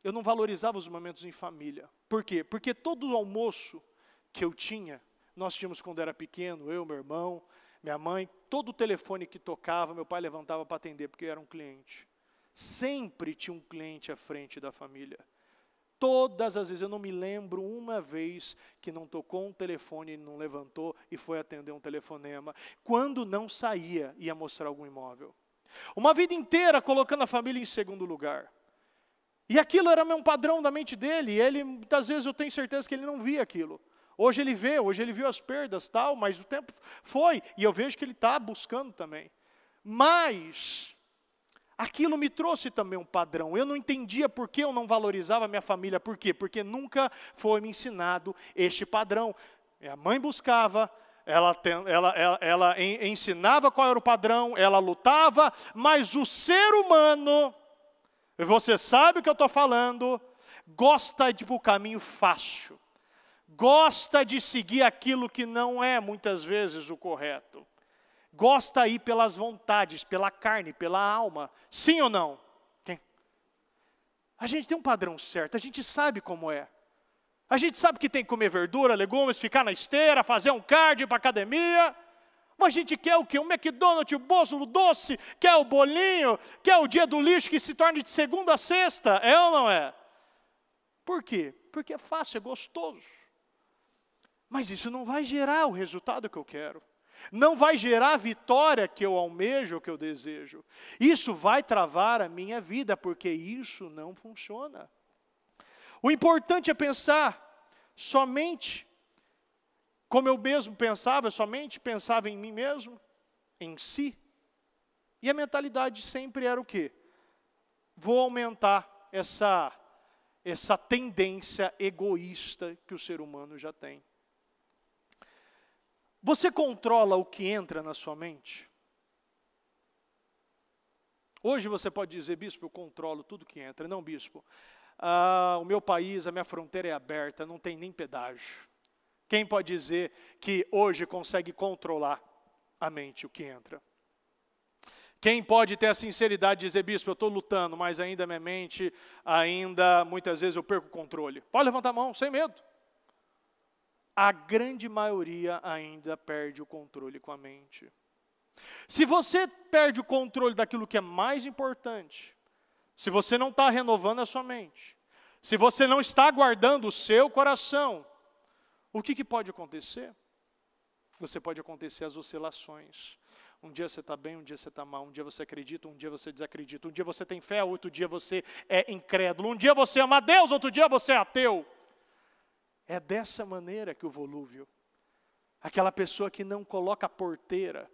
eu não valorizava os momentos em família. Por quê? Porque todo o almoço que eu tinha, nós tínhamos quando era pequeno, eu, meu irmão, minha mãe, todo o telefone que tocava, meu pai levantava para atender, porque eu era um cliente. Sempre tinha um cliente à frente da família. Todas as vezes, eu não me lembro uma vez que não tocou um telefone, ele não levantou e foi atender um telefonema. Quando não saía, ia mostrar algum imóvel. Uma vida inteira colocando a família em segundo lugar. E aquilo era um padrão da mente dele, e ele, muitas vezes eu tenho certeza que ele não via aquilo. Hoje ele viu as perdas, tal, mas o tempo foi, e eu vejo que ele está buscando também. Mas aquilo me trouxe também um padrão. Eu não entendia por que eu não valorizava a minha família. Por quê? Porque nunca foi me ensinado este padrão. A mãe buscava, ela ensinava qual era o padrão, ela lutava, mas o ser humano, você sabe o que eu estou falando, gosta de ir para o caminho fácil. Gosta de seguir aquilo que não é muitas vezes o correto. Gosta de ir pelas vontades, pela carne, pela alma. Sim ou não? A gente tem um padrão certo, a gente sabe como é. A gente sabe que tem que comer verdura, legumes, ficar na esteira, fazer um cardio para academia. Mas a gente quer o quê? Um McDonald's, o bolo doce, quer o bolinho, quer o dia do lixo que se torne de segunda a sexta. É ou não é? Por quê? Porque é fácil, é gostoso. Mas isso não vai gerar o resultado que eu quero. Não vai gerar a vitória que eu almejo, que eu desejo. Isso vai travar a minha vida, porque isso não funciona. O importante é pensar somente como eu mesmo pensava, eu somente pensava em mim mesmo, em si. E a mentalidade sempre era o quê? Vou aumentar essa tendência egoísta que o ser humano já tem. Você controla o que entra na sua mente? Hoje você pode dizer, bispo, eu controlo tudo que entra. Não, bispo, o meu país, a minha fronteira é aberta, não tem nem pedágio. Quem pode dizer que hoje consegue controlar a mente, o que entra? Quem pode ter a sinceridade de dizer, bispo, eu estou lutando, mas ainda minha mente, muitas vezes eu perco o controle? Pode levantar a mão, sem medo. A grande maioria ainda perde o controle com a mente. Se você perde o controle daquilo que é mais importante, se você não está renovando a sua mente, se você não está guardando o seu coração, o que pode acontecer? Você pode acontecer as oscilações. Um dia você está bem, um dia você está mal, um dia você acredita, um dia você desacredita, um dia você tem fé, outro dia você é incrédulo, um dia você ama a Deus, outro dia você é ateu. É dessa maneira que o volúvel, aquela pessoa que não coloca a porteira,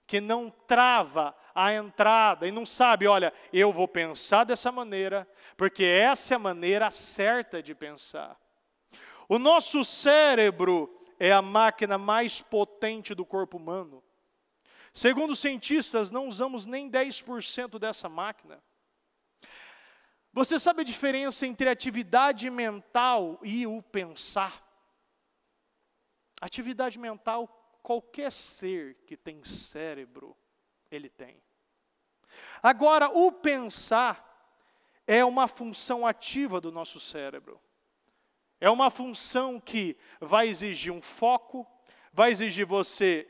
que não trava a entrada e não sabe, olha, eu vou pensar dessa maneira, porque essa é a maneira certa de pensar. O nosso cérebro é a máquina mais potente do corpo humano. Segundo os cientistas, não usamos nem 10% dessa máquina. Você sabe a diferença entre atividade mental e o pensar? Atividade mental, qualquer ser que tem cérebro, ele tem. Agora, o pensar é uma função ativa do nosso cérebro. É uma função que vai exigir um foco, vai exigir você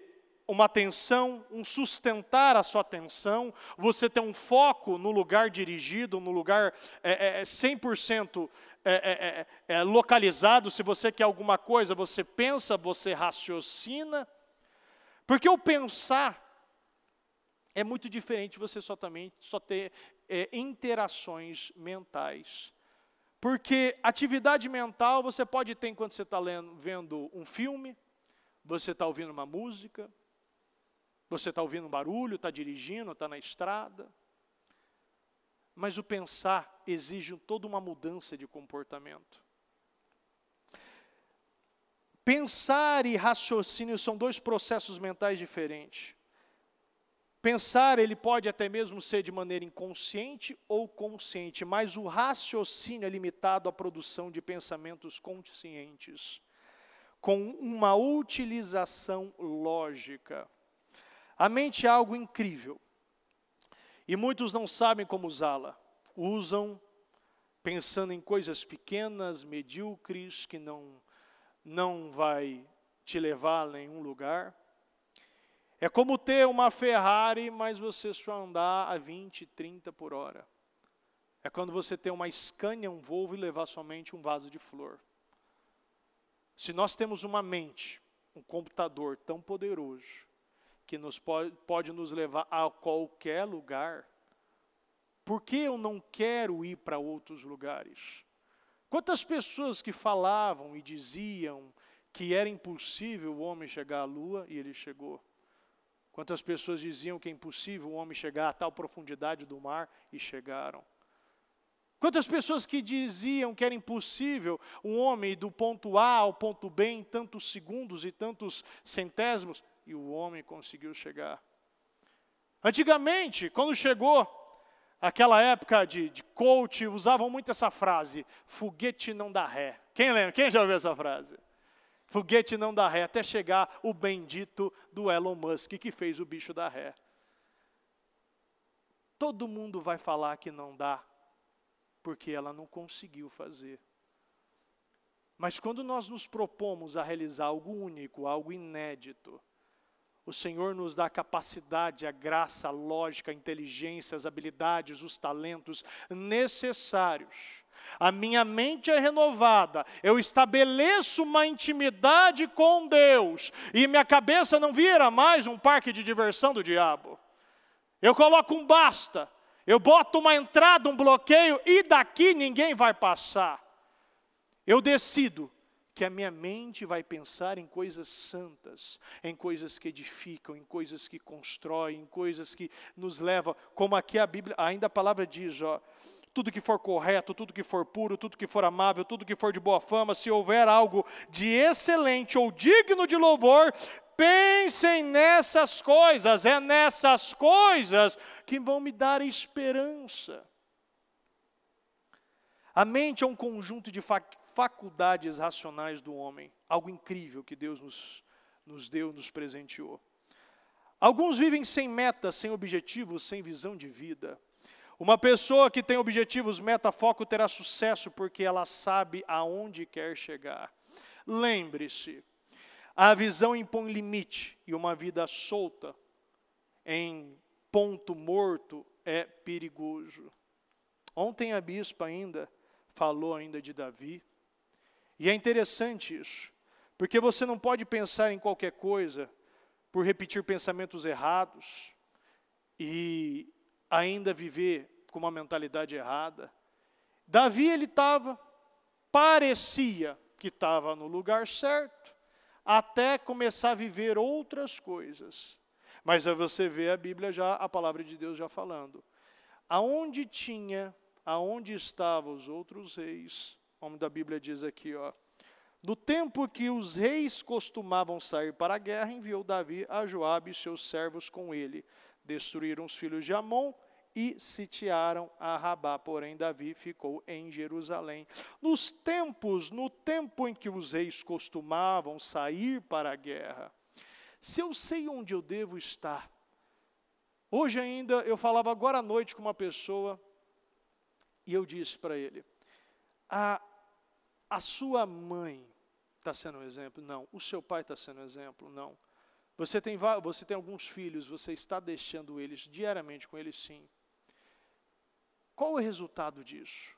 uma atenção, um sustentar a sua atenção, você ter um foco no lugar dirigido, no lugar 100% localizado. Se você quer alguma coisa, você pensa, você raciocina. Porque o pensar é muito diferente de você só ter interações mentais. Porque atividade mental você pode ter enquanto você está vendo um filme, você está ouvindo uma música, você está ouvindo um barulho, está dirigindo, está na estrada. Mas o pensar exige toda uma mudança de comportamento. Pensar e raciocínio são dois processos mentais diferentes. Pensar, ele pode até mesmo ser de maneira inconsciente ou consciente, mas o raciocínio é limitado à produção de pensamentos conscientes, com uma utilização lógica. A mente é algo incrível, e muitos não sabem como usá-la. Usam pensando em coisas pequenas, medíocres, que não vai te levar a nenhum lugar. É como ter uma Ferrari, mas você só andar a 20, 30 por hora. É quando você tem uma Scania, um Volvo e levar somente um vaso de flor. Se nós temos uma mente, um computador tão poderoso, que pode nos levar a qualquer lugar, por que eu não quero ir para outros lugares? Quantas pessoas que falavam e diziam que era impossível o homem chegar à lua e ele chegou? Quantas pessoas diziam que é impossível o homem chegar a tal profundidade do mar e chegaram? Quantas pessoas que diziam que era impossível um homem ir do ponto A ao ponto B em tantos segundos e tantos centésimos, e o homem conseguiu chegar? Antigamente, quando chegou aquela época de coach, usavam muito essa frase, foguete não dá ré. Quem lembra? Quem já ouviu essa frase? Foguete não dá ré, até chegar o bendito do Elon Musk, que fez o bicho dar ré. Todo mundo vai falar que não dá, porque ela não conseguiu fazer. Mas quando nós nos propomos a realizar algo único, algo inédito, o Senhor nos dá a capacidade, a graça, a lógica, a inteligência, as habilidades, os talentos necessários. A minha mente é renovada, eu estabeleço uma intimidade com Deus, e minha cabeça não vira mais um parque de diversão do diabo. Eu coloco um basta, eu boto uma entrada, um bloqueio, e daqui ninguém vai passar. Eu decido que a minha mente vai pensar em coisas santas, em coisas que edificam, em coisas que constroem, em coisas que nos levam, como aqui a Bíblia, ainda a palavra diz, tudo que for correto, tudo que for puro, tudo que for amável, tudo que for de boa fama, se houver algo de excelente ou digno de louvor, pensem nessas coisas, é nessas coisas que vão me dar esperança. A mente é um conjunto de faculdades racionais do homem, algo incrível que Deus nos deu, nos presenteou. Alguns vivem sem metas, sem objetivos, sem visão de vida. Uma pessoa que tem objetivos, meta, foco, terá sucesso porque ela sabe aonde quer chegar. Lembre-se, a visão impõe limite e uma vida solta em ponto morto é perigoso. Ontem a bispa falou ainda de Davi. E é interessante isso, porque você não pode pensar em qualquer coisa por repetir pensamentos errados e ainda viver com uma mentalidade errada. Davi, parecia que estava no lugar certo, até começar a viver outras coisas. Mas aí você vê a Bíblia a palavra de Deus já falando. Aonde estavam os outros reis, como da Bíblia diz aqui, no tempo que os reis costumavam sair para a guerra, enviou Davi a Joabe e seus servos com ele. Destruíram os filhos de Amon e sitiaram a Rabá, porém Davi ficou em Jerusalém. No tempo em que os reis costumavam sair para a guerra, se eu sei onde eu devo estar, hoje ainda eu falava agora à noite com uma pessoa, e eu disse para ele, a sua mãe está sendo um exemplo? Não. O seu pai está sendo um exemplo? Não. Você tem alguns filhos, você está deixando eles diariamente com eles? Sim. Qual o resultado disso?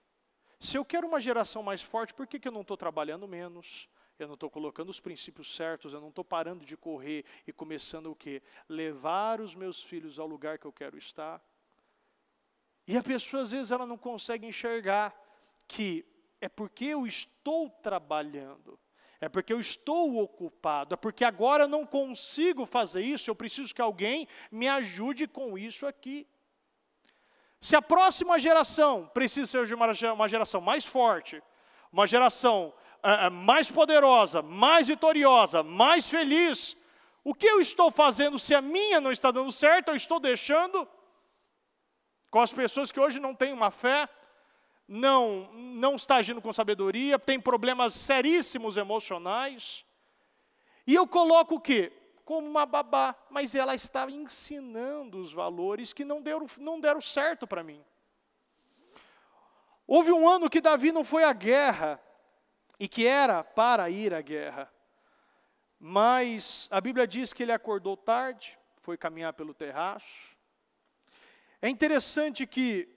Se eu quero uma geração mais forte, por que eu não estou trabalhando menos? Eu não estou colocando os princípios certos, eu não estou parando de correr e começando o quê? Levar os meus filhos ao lugar que eu quero estar. E a pessoa, às vezes, ela não consegue enxergar que é porque eu estou trabalhando, é porque eu estou ocupado, é porque agora eu não consigo fazer isso, eu preciso que alguém me ajude com isso aqui. Se a próxima geração precisa ser de uma geração mais forte, uma geração mais poderosa, mais vitoriosa, mais feliz, o que eu estou fazendo se a minha não está dando certo, eu estou deixando com as pessoas que hoje não têm uma fé, não está agindo com sabedoria, tem problemas seríssimos emocionais, e eu coloco o quê? Como uma babá, mas ela está ensinando os valores que não deram certo para mim. Houve um ano que Davi não foi à guerra, e que era para ir à guerra, mas a Bíblia diz que ele acordou tarde, foi caminhar pelo terraço. É interessante que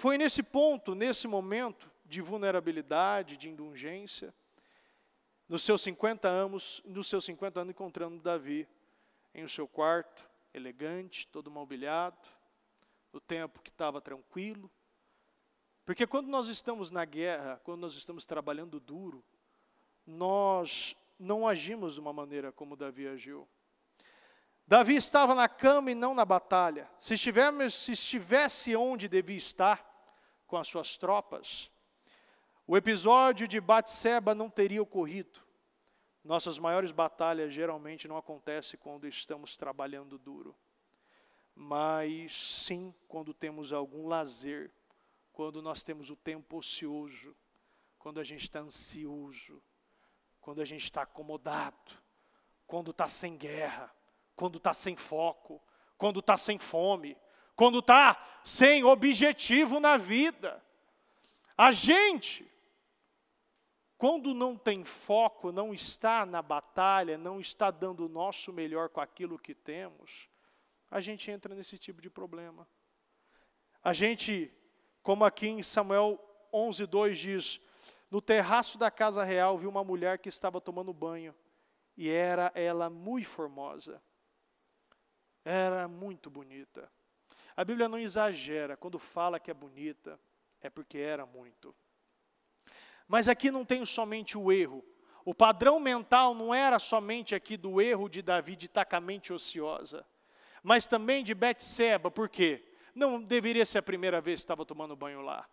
Foi nesse ponto, nesse momento de vulnerabilidade, de indulgência, nos seus 50 anos, encontrando Davi em o seu quarto, elegante, todo mobiliado, no tempo que estava tranquilo. Porque quando nós estamos na guerra, quando nós estamos trabalhando duro, nós não agimos de uma maneira como Davi agiu. Davi estava na cama e não na batalha. Se estivesse onde devia estar, com as suas tropas, o episódio de Batseba não teria ocorrido. Nossas maiores batalhas geralmente não acontecem quando estamos trabalhando duro, mas sim quando temos algum lazer, quando nós temos o tempo ocioso, quando a gente está ansioso, quando a gente está acomodado, quando está sem guerra, quando está sem foco, quando está sem fome, quando está sem objetivo na vida. A gente, quando não tem foco, não está na batalha, não está dando o nosso melhor com aquilo que temos, a gente entra nesse tipo de problema. A gente, como aqui em Samuel 11:2 diz, no terraço da casa real viu uma mulher que estava tomando banho, e era ela muito formosa. Era muito bonita. A Bíblia não exagera, quando fala que é bonita, é porque era muito. Mas aqui não tem somente o erro. O padrão mental não era somente aqui do erro de Davi de estar com a mente ociosa, mas também de Betseba. Por quê? Não deveria ser a primeira vez que estava tomando banho lá.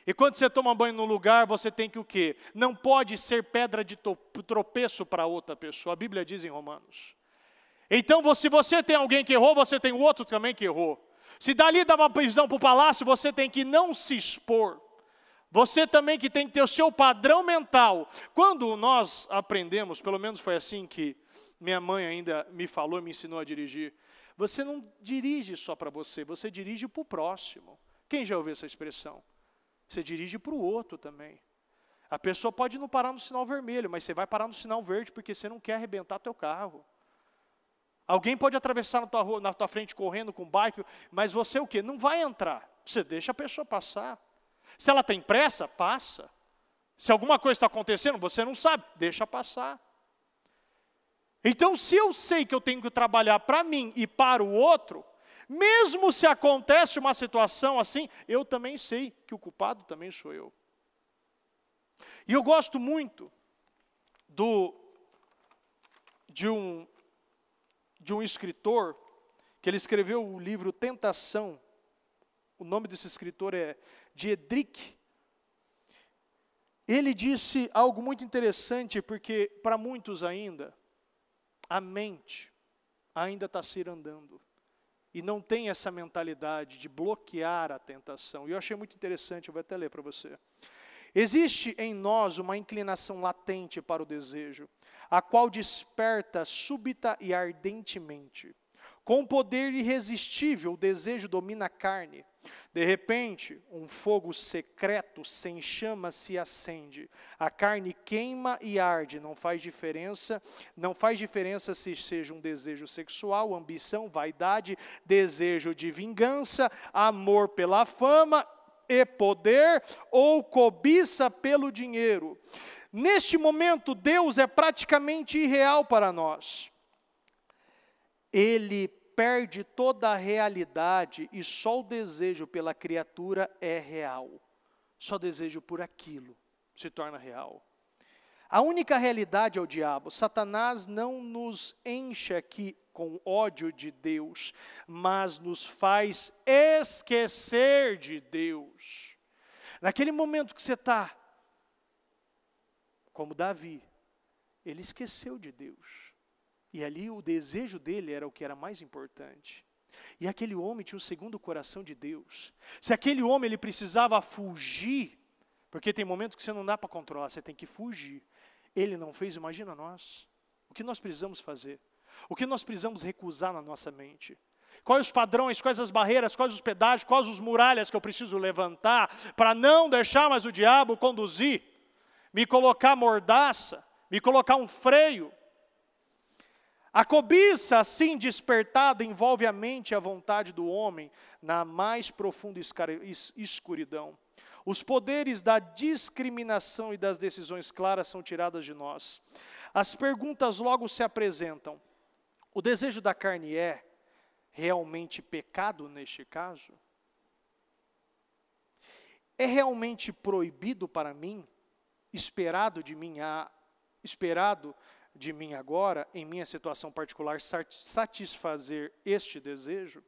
E quando você toma banho num lugar, você tem que o quê? Não pode ser pedra de tropeço para outra pessoa. A Bíblia diz em Romanos. Então, se você tem alguém que errou, você tem o outro também que errou. Se dali dava prisão para o palácio, você tem que não se expor. Você também que tem que ter o seu padrão mental. Quando nós aprendemos, pelo menos foi assim que minha mãe ainda me falou, me ensinou a dirigir. Você não dirige só para você, você dirige para o próximo. Quem já ouviu essa expressão? Você dirige para o outro também. A pessoa pode não parar no sinal vermelho, mas você vai parar no sinal verde porque você não quer arrebentar teu carro. Alguém pode atravessar na tua frente correndo com bike, mas você o quê? Não vai entrar. Você deixa a pessoa passar. Se ela tem pressa, passa. Se alguma coisa está acontecendo, você não sabe, deixa passar. Então, se eu sei que eu tenho que trabalhar para mim e para o outro, mesmo se acontece uma situação assim, eu também sei que o culpado também sou eu. E eu gosto muito de um escritor, que ele escreveu o livro Tentação. O nome desse escritor é Dietrich. Ele disse algo muito interessante, porque para muitos ainda, a mente ainda está se andando. E não tem essa mentalidade de bloquear a tentação. E eu achei muito interessante, eu vou até ler para você. Existe em nós uma inclinação latente para o desejo, a qual desperta súbita e ardentemente. Com um poder irresistível, o desejo domina a carne. De repente, um fogo secreto sem chama se acende. A carne queima e arde, não faz diferença se seja um desejo sexual, ambição, vaidade, desejo de vingança, amor pela fama e poder ou cobiça pelo dinheiro. Neste momento, Deus é praticamente irreal para nós. Ele perde toda a realidade e só o desejo pela criatura é real. Só desejo por aquilo se torna real. A única realidade é o diabo. Satanás não nos enche aqui com ódio de Deus, mas nos faz esquecer de Deus. Naquele momento que você está, como Davi, ele esqueceu de Deus. E ali o desejo dele era o que era mais importante. E aquele homem tinha o segundo coração de Deus. Se aquele homem ele precisava fugir, porque tem momentos que você não dá para controlar, você tem que fugir. Ele não fez, imagina nós. O que nós precisamos fazer? O que nós precisamos recusar na nossa mente? Quais os padrões, quais as barreiras, quais os pedágios, quais as muralhas que eu preciso levantar para não deixar mais o diabo conduzir, me colocar mordaça, me colocar um freio? A cobiça, assim despertada, envolve a mente e a vontade do homem na mais profunda escuridão. Os poderes da discriminação e das decisões claras são tiradas de nós. As perguntas logo se apresentam. O desejo da carne é realmente pecado neste caso? É realmente proibido para mim, esperado de mim agora, em minha situação particular, satisfazer este desejo?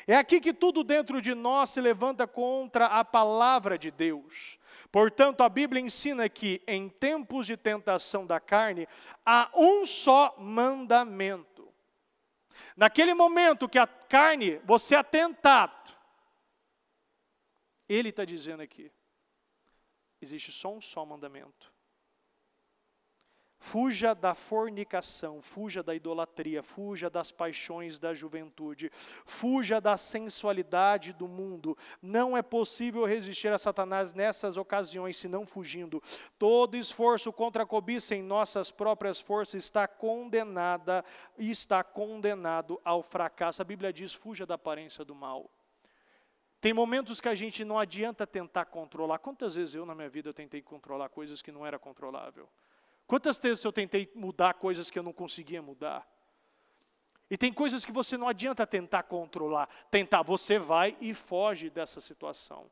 É aqui que tudo dentro de nós se levanta contra a palavra de Deus. Portanto, a Bíblia ensina que em tempos de tentação da carne, há um só mandamento. Naquele momento que a carne, você é tentado, ele está dizendo aqui, existe só um só mandamento. Fuja da fornicação, fuja da idolatria, fuja das paixões da juventude, fuja da sensualidade do mundo. Não é possível resistir a Satanás nessas ocasiões, senão fugindo. Todo esforço contra a cobiça em nossas próprias forças está condenado ao fracasso. A Bíblia diz, fuja da aparência do mal. Tem momentos que a gente não adianta tentar controlar. Quantas vezes na minha vida eu tentei controlar coisas que não era controlável? Quantas vezes eu tentei mudar coisas que eu não conseguia mudar? E tem coisas que você não adianta tentar controlar. Você vai e foge dessa situação.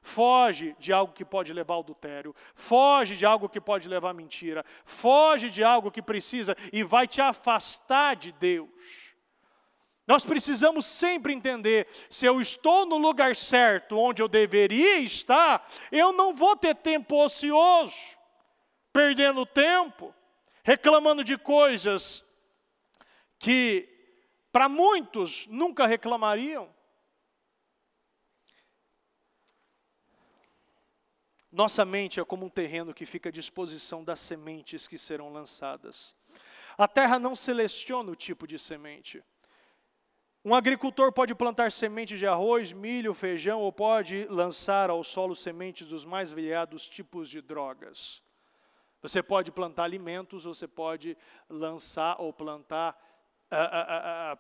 Foge de algo que pode levar ao adultério. Foge de algo que pode levar à mentira. Foge de algo que precisa e vai te afastar de Deus. Nós precisamos sempre entender, se eu estou no lugar certo, onde eu deveria estar, eu não vou ter tempo ocioso. Perdendo tempo, reclamando de coisas que para muitos nunca reclamariam. Nossa mente é como um terreno que fica à disposição das sementes que serão lançadas. A terra não seleciona o tipo de semente. Um agricultor pode plantar sementes de arroz, milho, feijão, ou pode lançar ao solo sementes dos mais variados tipos de drogas. Você pode plantar alimentos, você pode lançar ou plantar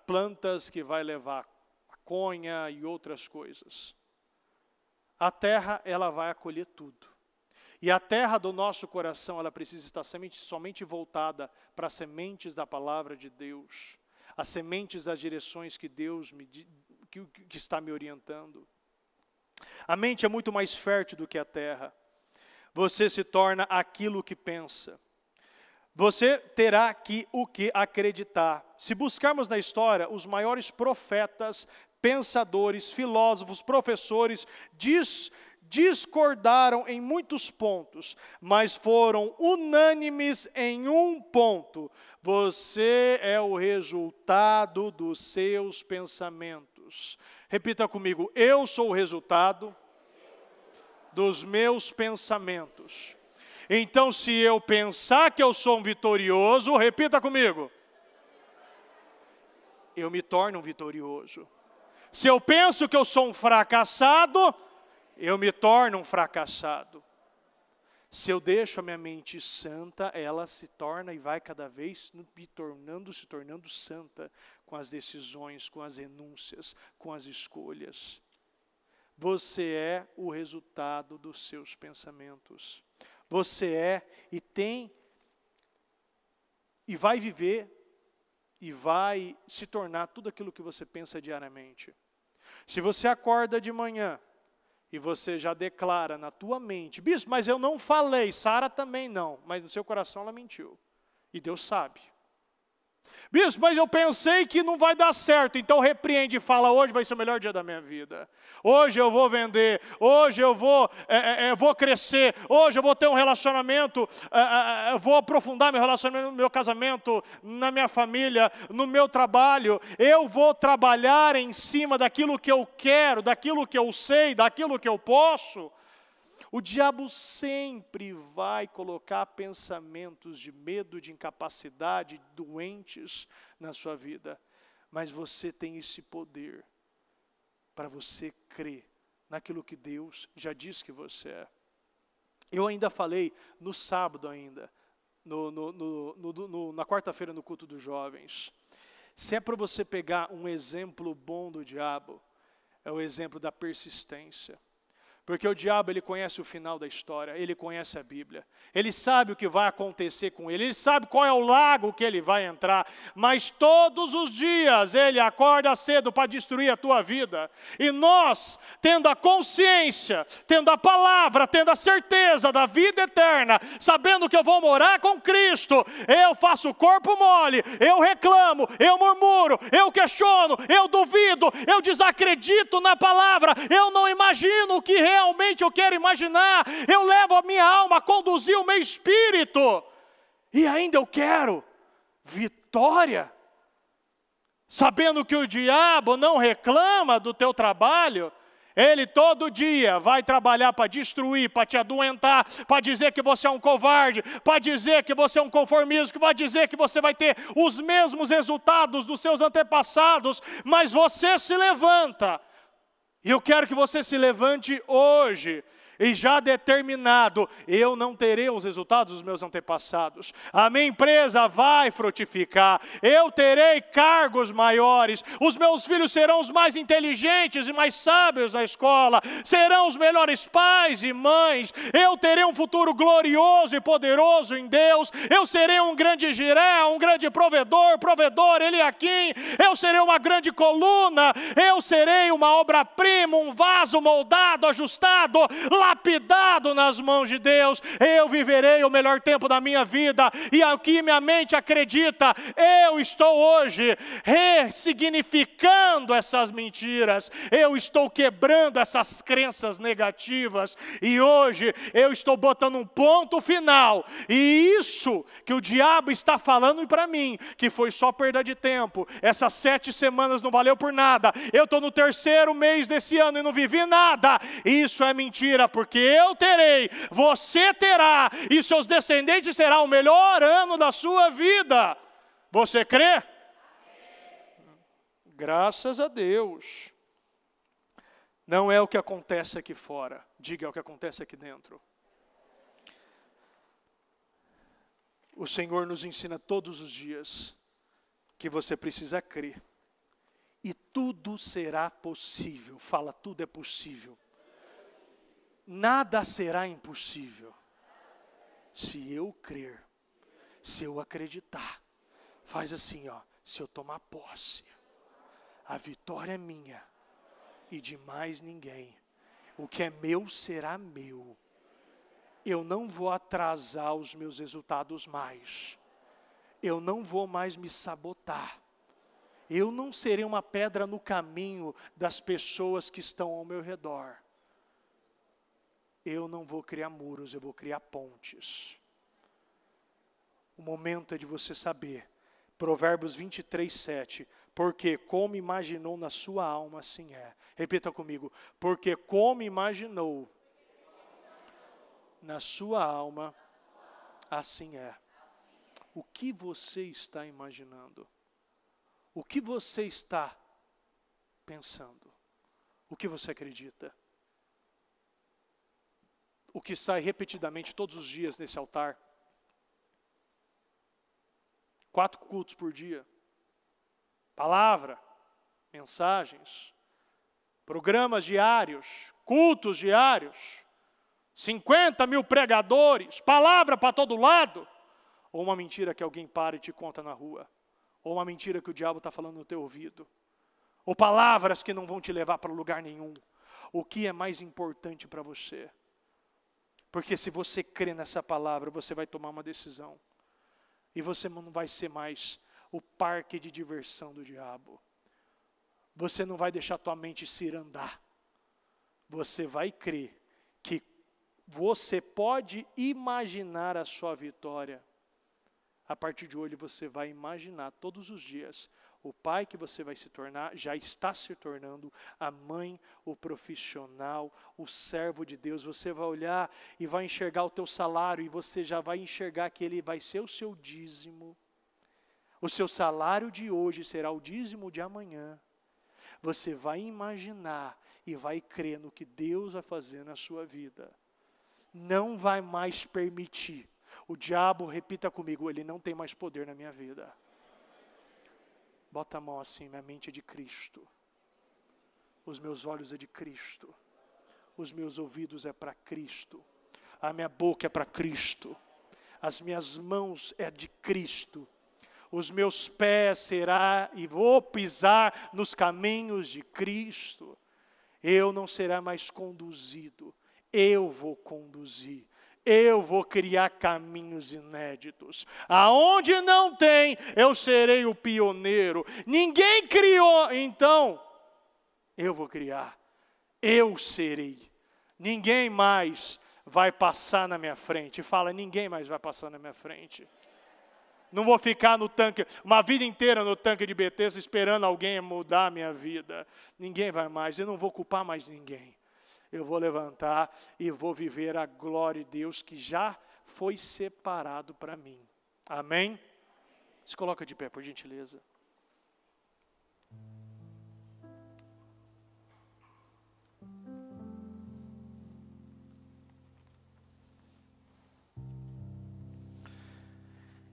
plantas que vai levar maconha e outras coisas. A terra, ela vai acolher tudo. E a terra do nosso coração, ela precisa estar somente voltada para as sementes da palavra de Deus. As sementes das direções que Deus que está me orientando. A mente é muito mais fértil do que a terra. Você se torna aquilo que pensa. Você terá o que acreditar. Se buscarmos na história, os maiores profetas, pensadores, filósofos, professores, discordaram em muitos pontos, mas foram unânimes em um ponto. Você é o resultado dos seus pensamentos. Repita comigo, eu sou o resultado dos meus pensamentos. Então, se eu pensar que eu sou um vitorioso, repita comigo, eu me torno um vitorioso. Se eu penso que eu sou um fracassado, eu me torno um fracassado. Se eu deixo a minha mente santa, ela se torna e vai cada vez se tornando santa, com as decisões, com as renúncias, com as escolhas. Você é o resultado dos seus pensamentos. Você é e tem, e vai viver, e vai se tornar tudo aquilo que você pensa diariamente. Se você acorda de manhã, e você já declara na tua mente, bispo, mas eu não falei, Sara também não, mas no seu coração ela mentiu. E Deus sabe. Bispo, mas eu pensei que não vai dar certo, então repreende e fala, hoje vai ser o melhor dia da minha vida. Hoje eu vou vender, hoje eu vou crescer, hoje eu vou ter um relacionamento, eu vou aprofundar meu relacionamento no meu casamento, na minha família, no meu trabalho. Eu vou trabalhar em cima daquilo que eu quero, daquilo que eu sei, daquilo que eu posso. O diabo sempre vai colocar pensamentos de medo, de incapacidade, doentes na sua vida. Mas você tem esse poder para você crer naquilo que Deus já disse que você é. Eu ainda falei no sábado ainda, na quarta-feira no culto dos jovens. Se é para você pegar um exemplo bom do diabo, é o exemplo da persistência. Porque o diabo, ele conhece o final da história, ele conhece a Bíblia, ele sabe o que vai acontecer com ele sabe qual é o lago que ele vai entrar, mas todos os dias ele acorda cedo para destruir a tua vida. E nós, tendo a consciência, tendo a palavra, tendo a certeza da vida eterna, sabendo que eu vou morar com Cristo, eu faço o corpo mole, eu reclamo, eu murmuro, eu questiono, eu duvido, eu desacredito na palavra, eu não imagino o que realmente eu quero imaginar, eu levo a minha alma a conduzir o meu espírito, e ainda eu quero vitória, sabendo que o diabo não reclama do teu trabalho. Ele todo dia vai trabalhar para destruir, para te adoentar, para dizer que você é um covarde, para dizer que você é um conformista, para dizer que você vai ter os mesmos resultados dos seus antepassados, mas você se levanta. E eu quero que você se levante hoje, e já determinado, eu não terei os resultados dos meus antepassados. A minha empresa vai frutificar, eu terei cargos maiores, os meus filhos serão os mais inteligentes e mais sábios da escola, serão os melhores pais e mães, eu terei um futuro glorioso e poderoso em Deus, eu serei um grande Jiré, um grande provedor, Eliaquim, eu serei uma grande coluna, eu serei uma obra-prima, um vaso moldado, ajustado, lapidado nas mãos de Deus. Eu viverei o melhor tempo da minha vida, e aqui minha mente acredita, eu estou hoje ressignificando essas mentiras, eu estou quebrando essas crenças negativas, e hoje eu estou botando um ponto final, e isso que o diabo está falando para mim, que foi só perda de tempo, essas 7 semanas não valeu por nada, eu estou no 3º mês desse ano e não vivi nada, isso é mentira, porque eu terei, você terá, e seus descendentes será o melhor ano da sua vida. Você crê? Amém. Graças a Deus. Não é o que acontece aqui fora, diga, é o que acontece aqui dentro. O Senhor nos ensina todos os dias que você precisa crer, e tudo será possível. Fala, tudo é possível. Nada será impossível, se eu crer, se eu acreditar. Faz assim, ó, se eu tomar posse, a vitória é minha e de mais ninguém. O que é meu será meu. Eu não vou atrasar os meus resultados mais. Eu não vou mais me sabotar. Eu não serei uma pedra no caminho das pessoas que estão ao meu redor. Eu não vou criar muros, eu vou criar pontes. O momento é de você saber. Provérbios 23:7. Porque como imaginou na sua alma, assim é. Repita comigo. Porque como imaginou na sua alma, assim é. O que você está imaginando? O que você está pensando? O que você acredita? O que sai repetidamente todos os dias nesse altar. 4 cultos por dia. Palavra, mensagens, programas diários, cultos diários, 50 mil pregadores, palavra para todo lado. Ou uma mentira que alguém para e te conta na rua. Ou uma mentira que o diabo está falando no teu ouvido. Ou palavras que não vão te levar para lugar nenhum. O que é mais importante para você? Porque se você crê nessa palavra, você vai tomar uma decisão. E você não vai ser mais o parque de diversão do diabo. Você não vai deixar tua mente cirandar. Você vai crer que você pode imaginar a sua vitória. A partir de hoje você vai imaginar todos os dias o pai que você vai se tornar, já está se tornando, a mãe, o profissional, o servo de Deus. Você vai olhar e vai enxergar o teu salário, e você já vai enxergar que ele vai ser o seu dízimo. O seu salário de hoje será o dízimo de amanhã. Você vai imaginar e vai crer no que Deus vai fazer na sua vida. Não vai mais permitir. O diabo, repita comigo, ele não tem mais poder na minha vida. Bota a mão assim, minha mente é de Cristo. Os meus olhos é de Cristo. Os meus ouvidos é para Cristo. A minha boca é para Cristo. As minhas mãos é de Cristo. Os meus pés será e vou pisar nos caminhos de Cristo. Eu não será mais conduzido. Eu vou conduzir. Eu vou criar caminhos inéditos. Aonde não tem, eu serei o pioneiro. Ninguém criou, então eu vou criar. Eu serei. Ninguém mais vai passar na minha frente. Fala, ninguém mais vai passar na minha frente. Não vou ficar no tanque, uma vida inteira no tanque de Betesda esperando alguém mudar a minha vida. Ninguém vai mais, eu não vou culpar mais ninguém. Eu vou levantar e vou viver a glória de Deus que já foi separado para mim. Amém? Se coloca de pé, por gentileza.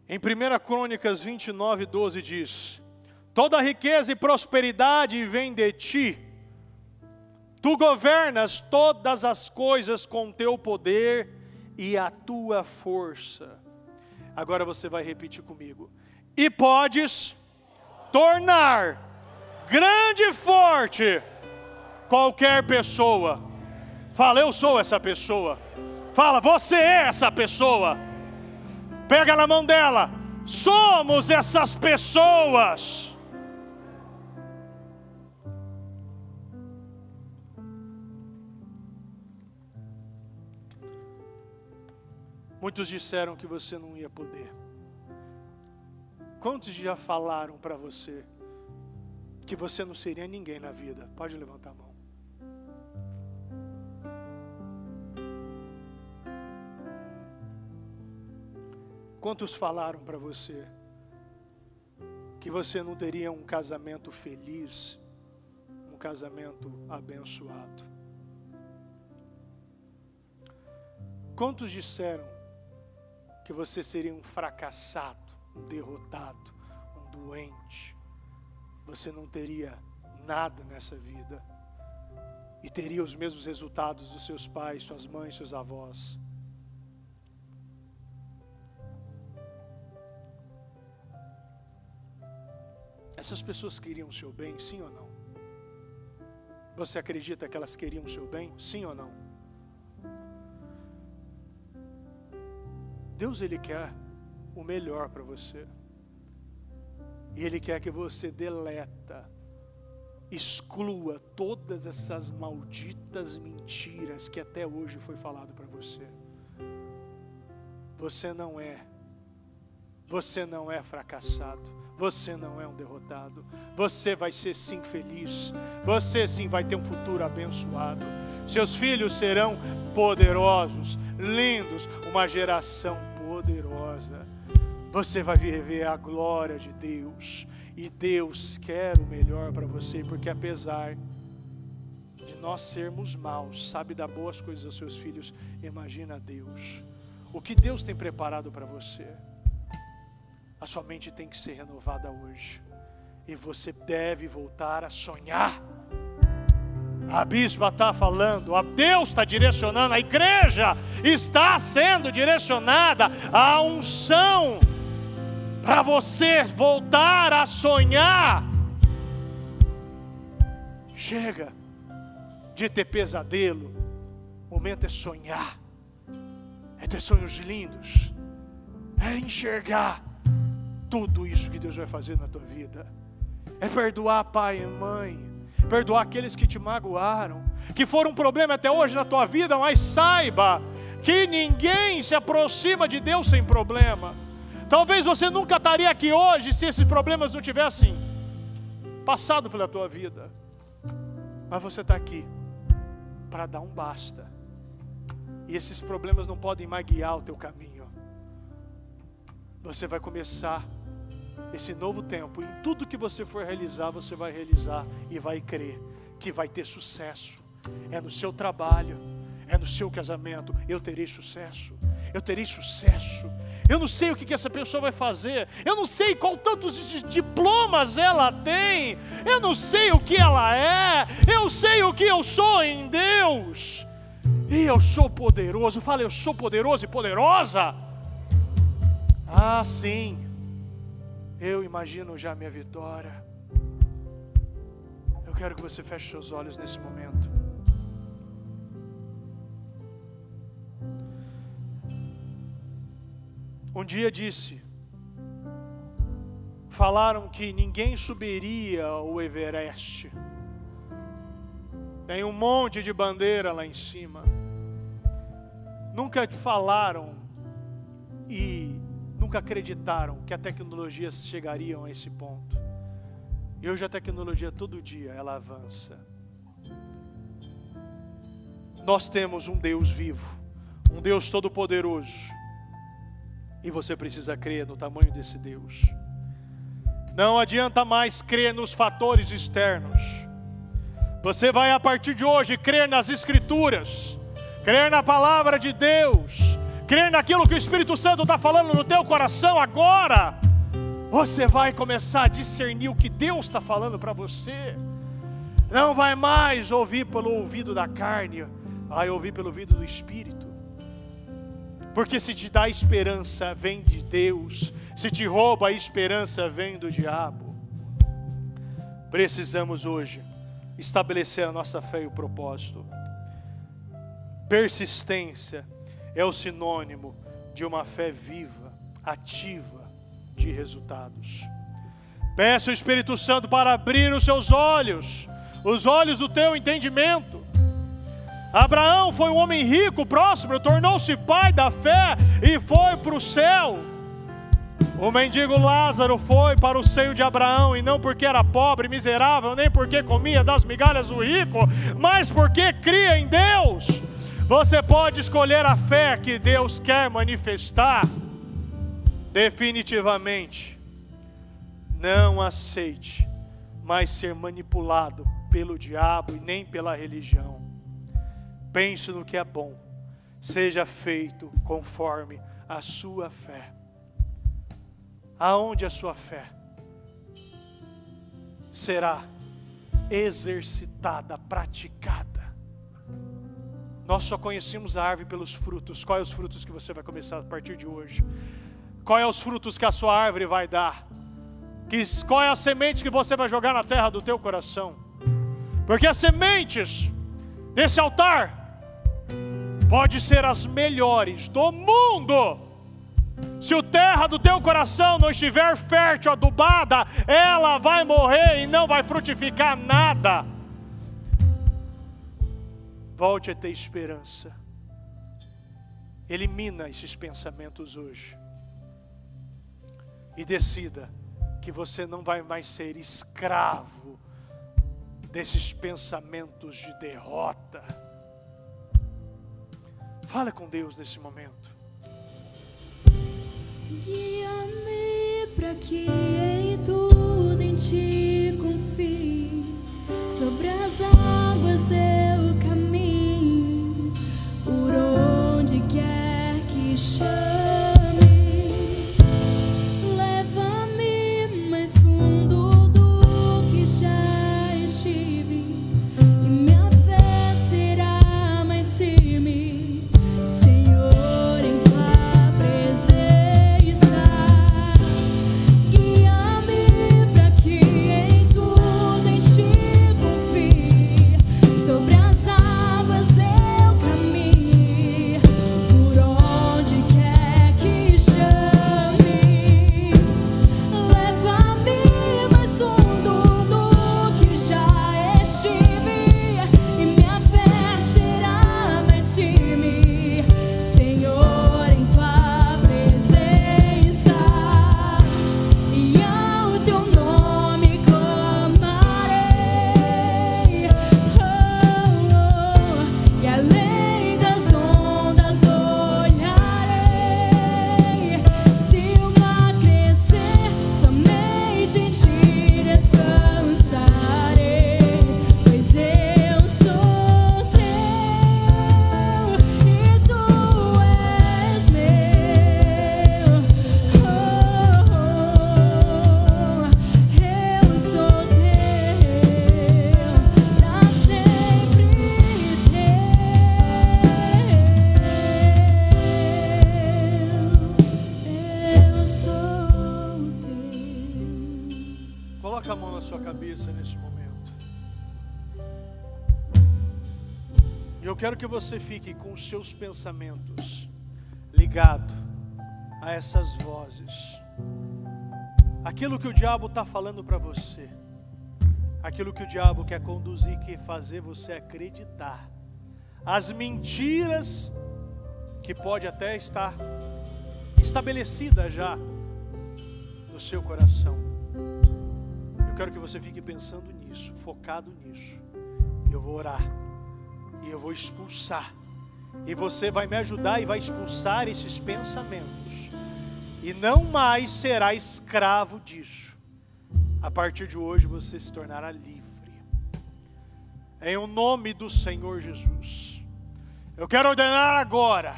Em 1 Crônicas 29, 12 diz: toda riqueza e prosperidade vem de ti. Tu governas todas as coisas com teu poder e a tua força. Agora você vai repetir comigo. E podes tornar grande e forte qualquer pessoa. Fala, eu sou essa pessoa. Fala, você é essa pessoa. Pega na mão dela. Somos essas pessoas. Muitos disseram que você não ia poder. Quantos já falaram para você que você não seria ninguém na vida? Pode levantar a mão. Quantos falaram para você que você não teria um casamento feliz, um casamento abençoado? Quantos disseram que você seria um fracassado, um derrotado, um doente? Você não teria nada nessa vida e teria os mesmos resultados dos seus pais, suas mães, seus avós. Essas pessoas queriam o seu bem, sim ou não? Você acredita que elas queriam o seu bem, sim ou não? Deus, Ele quer o melhor para você. E Ele quer que você deleta, exclua todas essas malditas mentiras que até hoje foi falado para você. Você não é fracassado. Você não é um derrotado. Você vai ser sim feliz. Você sim vai ter um futuro abençoado. Seus filhos serão poderosos, lindos, uma geração poderosa. Você vai viver a glória de Deus. E Deus quer o melhor para você, porque apesar de nós sermos maus, sabe dar boas coisas aos seus filhos, imagina Deus. O que Deus tem preparado para você. A sua mente tem que ser renovada hoje. E você deve voltar a sonhar. A bispa está falando, a Deus está direcionando, a igreja está sendo direcionada à unção para você voltar a sonhar. Chega de ter pesadelo. O momento é sonhar. É ter sonhos lindos. É enxergar tudo isso que Deus vai fazer na tua vida. É perdoar pai e mãe. Perdoar aqueles que te magoaram, que foram um problema até hoje na tua vida, mas saiba que ninguém se aproxima de Deus sem problema. Talvez você nunca estaria aqui hoje se esses problemas não tivessem passado pela tua vida. Mas você está aqui para dar um basta. E esses problemas não podem mais guiar o teu caminho. Você vai começar esse novo tempo, em tudo que você for realizar, você vai realizar e vai crer que vai ter sucesso. É no seu trabalho, é no seu casamento, eu terei sucesso. eu terei sucesso. Eu não sei o que essa pessoa vai fazer. Eu não sei qual tantos diplomas ela tem. Eu não sei o que ela é. Eu sei o que eu sou em Deus. E eu sou poderoso. Fala, eu sou poderoso e poderosa. Ah, sim. Eu imagino já a minha vitória. Eu quero que você feche seus olhos nesse momento. Um dia disse, falaram que ninguém subiria ao Everest. Tem um monte de bandeira lá em cima. Nunca falaram e nunca acreditaram que a tecnologia chegaria a esse ponto. E hoje a tecnologia todo dia ela avança. Nós temos um Deus vivo, um Deus todo-poderoso. E você precisa crer no tamanho desse Deus. Não adianta mais crer nos fatores externos. Você vai a partir de hoje crer nas Escrituras, crer na palavra de Deus, crer naquilo que o Espírito Santo está falando no teu coração agora. Você vai começar a discernir o que Deus está falando para você. Não vai mais ouvir pelo ouvido da carne, vai ouvir pelo ouvido do Espírito. Porque se te dá esperança, vem de Deus. Se te rouba a esperança, vem do diabo. Precisamos hoje estabelecer a nossa fé e o propósito. Persistência é o sinônimo de uma fé viva, ativa, de resultados. Peça o Espírito Santo para abrir os seus olhos, os olhos do teu entendimento. Abraão foi um homem rico, próspero, tornou-se pai da fé e foi para o céu. O mendigo Lázaro foi para o seio de Abraão, e não porque era pobre, miserável, nem porque comia das migalhas do rico, mas porque cria em Deus. Você pode escolher a fé que Deus quer manifestar. Definitivamente, não aceite mais ser manipulado pelo diabo e nem pela religião. Pense no que é bom, seja feito conforme a sua fé. Aonde a sua fé será exercitada, praticada. Nós só conhecemos a árvore pelos frutos. Quais os frutos que você vai começar a partir de hoje? Quais os frutos que a sua árvore vai dar? Qual é a semente que você vai jogar na terra do teu coração? Porque as sementes desse altar pode ser as melhores do mundo. Se a terra do teu coração não estiver fértil, adubada, ela vai morrer e não vai frutificar nada. Volte a ter esperança. Elimina esses pensamentos hoje. E decida que você não vai mais ser escravo desses pensamentos de derrota. Fala com Deus nesse momento. Guia-me para que em tudo em ti confie. Sobre as águas eu caminho, por onde quer que chame. Leva-me mais fundo do que já estive, e minha fé será mais firme, Senhor, em tua presença. Guia-me para que em tudo em ti confie. Sobre as águas cabeça nesse momento. E eu quero que você fique com os seus pensamentos ligado a essas vozes. Aquilo que o diabo está falando para você. Aquilo que o diabo quer conduzir, quer fazer você acreditar. As mentiras que pode até estar estabelecida já no seu coração. Eu quero que você fique pensando nisso, focado nisso. Eu vou orar e eu vou expulsar. E você vai me ajudar e vai expulsar esses pensamentos. E não mais será escravo disso. A partir de hoje você se tornará livre. Em o nome do Senhor Jesus. Eu quero ordenar agora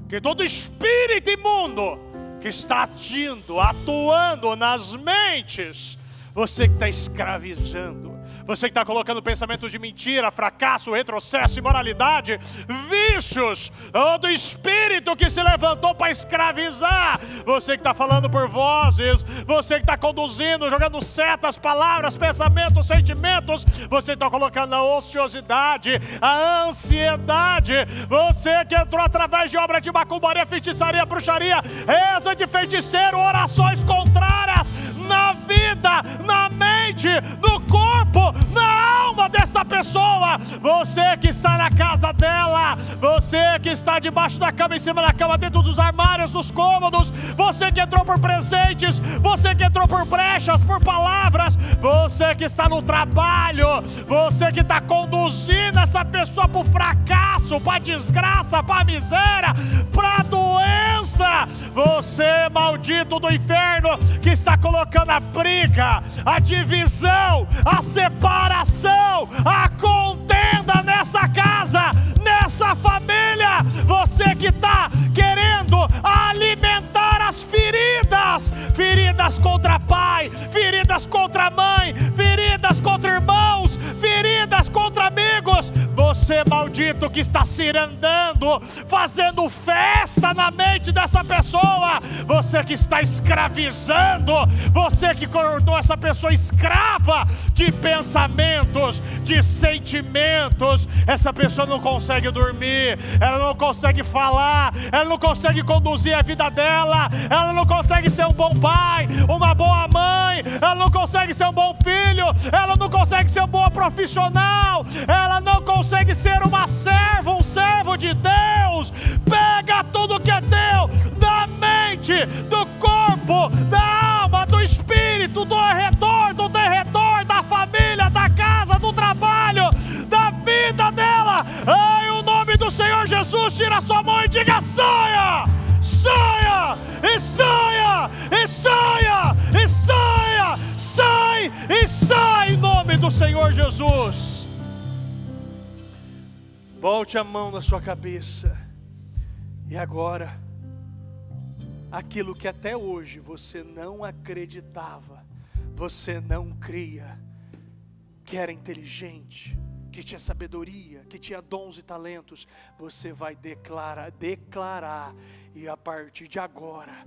que todo espírito imundo que está agindo, atuando nas mentes, você que está escravizando, você que está colocando pensamentos de mentira, fracasso, retrocesso, imoralidade, vícios, todo espírito que se levantou para escravizar, você que está falando por vozes, você que está conduzindo, jogando setas, palavras, pensamentos, sentimentos, você está colocando a ociosidade, a ansiedade, você que entrou através de obra de macumbaria, feitiçaria, bruxaria, reza de feiticeiro, orações contrárias na vida, na mente, no corpo, na alma desta pessoa. Você que está na casa dela, você que está debaixo da cama, em cima da cama, dentro dos armários, dos cômodos, você que entrou por presentes, você que entrou por brechas, por palavras, você que está no trabalho, você que está conduzindo essa pessoa para o fracasso, para a desgraça, para a miséria, para a doença, você maldito do inferno que está colocando a briga, a divisão, a separação, a contenda nessa casa, nessa família, você que está querendo alimentar as feridas, feridas contra pai, feridas contra mãe, feridas contra irmãos, feridas contra amigos, você maldito que está cirandando, fazendo festa na mente dessa pessoa, você que está escravizando, você que tornou essa pessoa escrava de pensamentos, de sentimentos, essa pessoa não consegue dormir, ela não consegue falar, ela não consegue conduzir a vida dela, ela não consegue ser um bom pai, uma boa mãe, ela não consegue ser um bom filho, ela não consegue ser um bom profissional, ela não consegue ser uma serva, um servo de Deus. Pega tudo que é teu, da mente, do corpo, da alma, do espírito, do arredor, do derredor, da família, da casa, do trabalho, da vida dela. Em o nome do Senhor Jesus, tira a sua mão e diga: saia, saia, e saia, e saia, e saia, sai e sai, em nome do Senhor Jesus. Bote a mão na sua cabeça. E agora, aquilo que até hoje você não acreditava, você não cria, que era inteligente, que tinha sabedoria, que tinha dons e talentos, você vai declarar, e a partir de agora,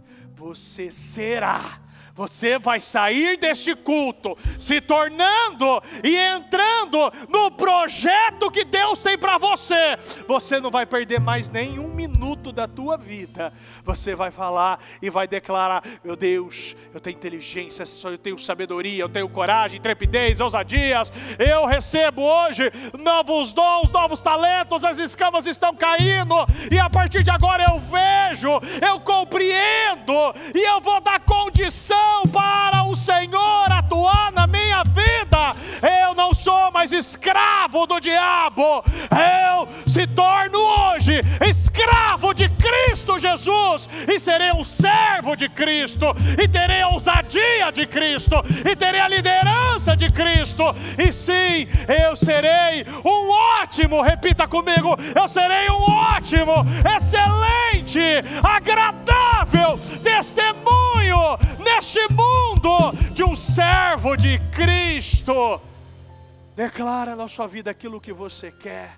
você vai sair deste culto, se tornando e entrando no projeto que Deus tem para você. Você não vai perder mais nenhum minuto da tua vida. Você vai falar e vai declarar: meu Deus, eu tenho inteligência, eu tenho sabedoria, eu tenho coragem, intrepidez, ousadias. Eu recebo hoje novos dons, novos talentos, as escamas estão caindo, e a partir de agora eu vejo, eu compreendo, e eu vou dar condição para o Senhor atuar na minha vida. Eu não sou mais escravo do diabo, eu se torno hoje escravo de Cristo Jesus, e serei um servo de Cristo, e terei a ousadia de Cristo, e terei a liderança de Cristo, e sim, eu serei um ótimo, repita comigo, eu serei um ótimo, excelente, agradável testemunho neste mundo de um servo de Cristo. Declara na sua vida aquilo que você quer.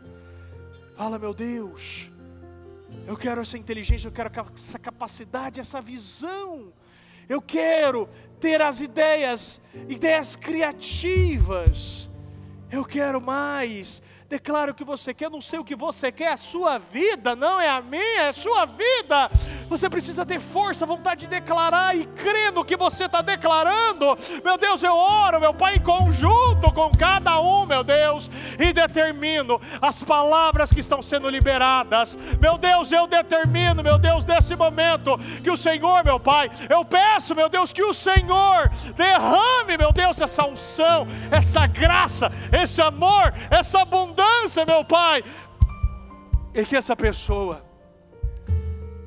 Fala: meu Deus, eu quero essa inteligência, eu quero essa capacidade, essa visão. Eu quero ter as ideias criativas. Eu quero mais. Declara o que você quer, eu não sei o que você quer, é a sua vida, não é a minha, é a sua vida. Você precisa ter força, vontade de declarar e crer no que você está declarando. Meu Deus, eu oro, meu Pai, em conjunto com cada um, meu Deus, e determino as palavras que estão sendo liberadas. Meu Deus, eu determino, meu Deus, nesse momento, que o Senhor, meu Pai, eu peço, meu Deus, que o Senhor derrame, meu Deus, essa unção, essa graça, esse amor, essa abundância, meu Pai, e que essa pessoa,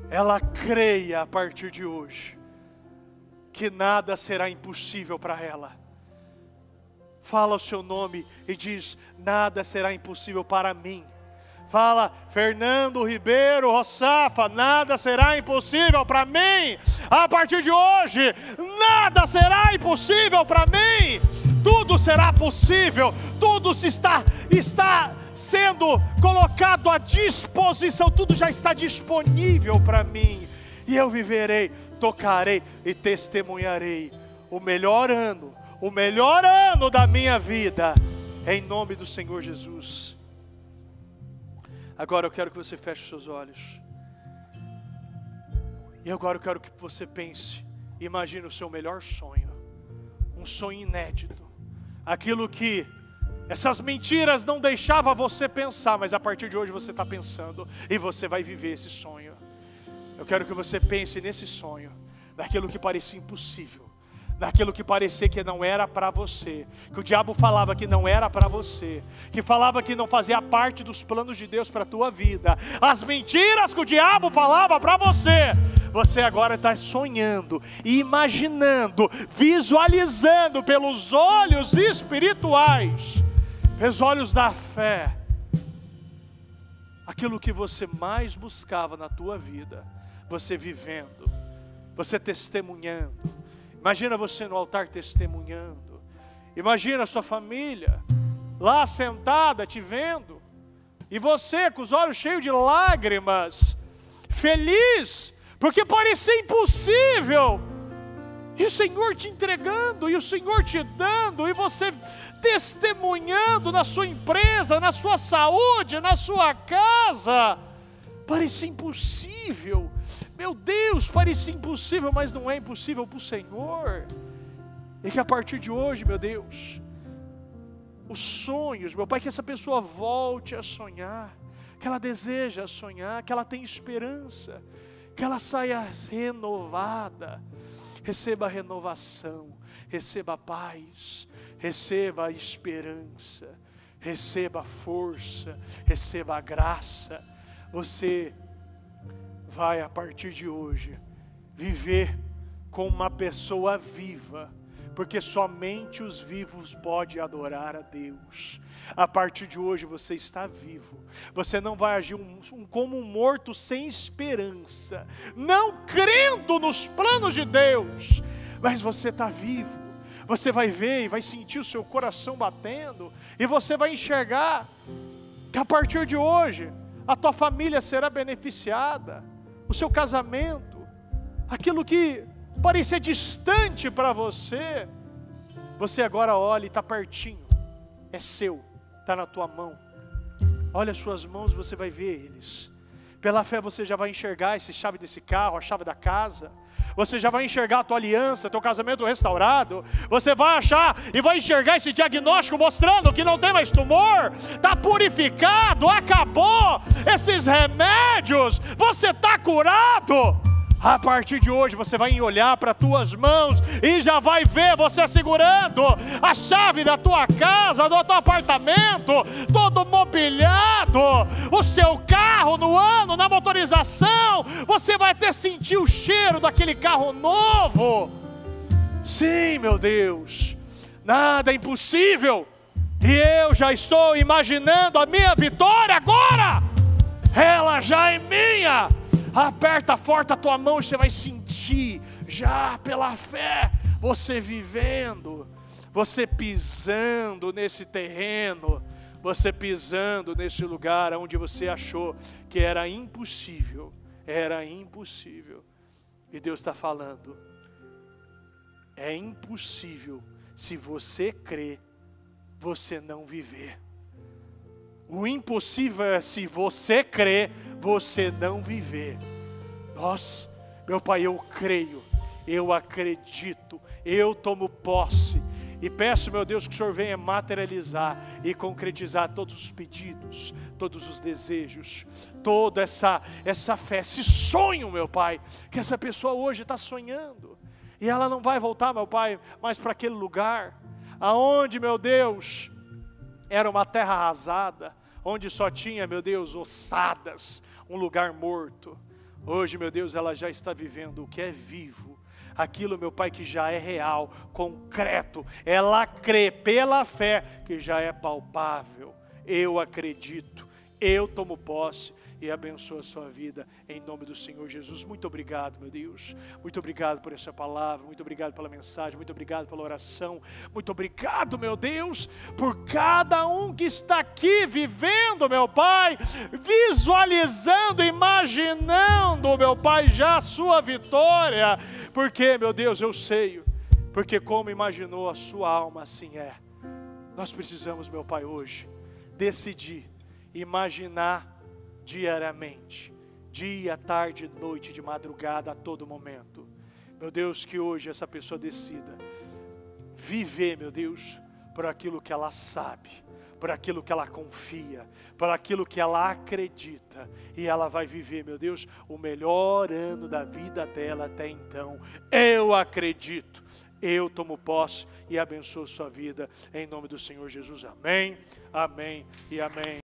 ela creia a partir de hoje, que nada será impossível para ela. Fala o seu nome e diz: nada será impossível para mim. Fala: Fernando Ribeiro Rossafa, nada será impossível para mim. A partir de hoje, nada será impossível para mim. Tudo será possível, tudo está sendo colocado à disposição, tudo já está disponível para mim. E eu viverei, tocarei e testemunharei o melhor ano da minha vida, em nome do Senhor Jesus. Agora eu quero que você feche os seus olhos. E agora eu quero que você pense, imagine o seu melhor sonho, um sonho inédito. Aquilo que essas mentiras não deixavam você pensar, mas a partir de hoje você está pensando, e você vai viver esse sonho. Eu quero que você pense nesse sonho, naquilo que parecia impossível, naquilo que parecia que não era para você, que o diabo falava que não era para você, que falava que não fazia parte dos planos de Deus para a tua vida, as mentiras que o diabo falava para você. Você agora está sonhando, imaginando, visualizando pelos olhos espirituais, pelos olhos da fé, aquilo que você mais buscava na tua vida, você vivendo, você testemunhando. Imagina você no altar testemunhando. Imagina a sua família lá sentada te vendo, e você com os olhos cheios de lágrimas, feliz, porque parecia impossível, e o Senhor te entregando, e o Senhor te dando, e você testemunhando na sua empresa, na sua saúde, na sua casa. Parecia impossível, meu Deus, parecia impossível, mas não é impossível para o Senhor. E que a partir de hoje, meu Deus, os sonhos, meu Pai, que essa pessoa volte a sonhar, que ela deseja sonhar, que ela tenha esperança, que ela saia renovada, receba renovação, receba paz, receba esperança, receba força, receba graça. Você vai a partir de hoje viver como uma pessoa viva, porque somente os vivos podem adorar a Deus. A partir de hoje você está vivo, você não vai agir como um morto sem esperança, não crendo nos planos de Deus, mas você está vivo. Você vai ver e vai sentir o seu coração batendo, e você vai enxergar que a partir de hoje a tua família será beneficiada, o seu casamento, aquilo que parecia distante para você, você agora olha e está pertinho, é seu, está na tua mão. Olha as suas mãos, você vai ver eles. Pela fé você já vai enxergar essa chave desse carro, a chave da casa. Você já vai enxergar a tua aliança, teu casamento restaurado. Você vai achar e vai enxergar esse diagnóstico mostrando que não tem mais tumor, está purificado, acabou esses remédios, você está curado. A partir de hoje você vai olhar para as tuas mãos e já vai ver você segurando a chave da tua casa, do teu apartamento, todo mobiliado, o seu carro no ano, na motorização. Você vai até sentir o cheiro daquele carro novo. Sim, meu Deus, nada é impossível. E eu já estou imaginando a minha vitória agora. Ela já é minha. Aperta forte a tua mão e você vai sentir, já pela fé, você vivendo, você pisando nesse terreno, você pisando nesse lugar onde você achou que era impossível. E Deus está falando, é impossível, se você crê, você não viver. O impossível é se você crê, você não viver. Nossa, meu Pai, eu creio, eu acredito, eu tomo posse. E peço, meu Deus, que o Senhor venha materializar e concretizar todos os pedidos, todos os desejos, toda essa fé, esse sonho, meu Pai, que essa pessoa hoje está sonhando. E ela não vai voltar, meu Pai, mais para aquele lugar, aonde, meu Deus, era uma terra arrasada, onde só tinha, meu Deus, ossadas, um lugar morto. Hoje, meu Deus, ela já está vivendo o que é vivo. Aquilo, meu Pai, que já é real, concreto, ela crê pela fé que já é palpável. Eu acredito, eu tomo posse e abençoo a sua vida em nome do Senhor Jesus. Muito obrigado, meu Deus. Muito obrigado por essa palavra, muito obrigado pela mensagem, muito obrigado pela oração. Muito obrigado, meu Deus, por cada um que está aqui vivendo, meu Pai, visualizando, imaginando, meu Pai, já a sua vitória. Porque, meu Deus, eu sei, porque como imaginou a sua alma, assim é. Nós precisamos, meu Pai, hoje, decidir, imaginar diariamente, dia, tarde, noite, de madrugada, a todo momento. Meu Deus, que hoje essa pessoa decida viver, meu Deus, por aquilo que ela sabe, por aquilo que ela confia, por aquilo que ela acredita, e ela vai viver, meu Deus, o melhor ano da vida dela até então. Eu acredito, eu tomo posse e abençoo sua vida em nome do Senhor Jesus. Amém, amém e amém.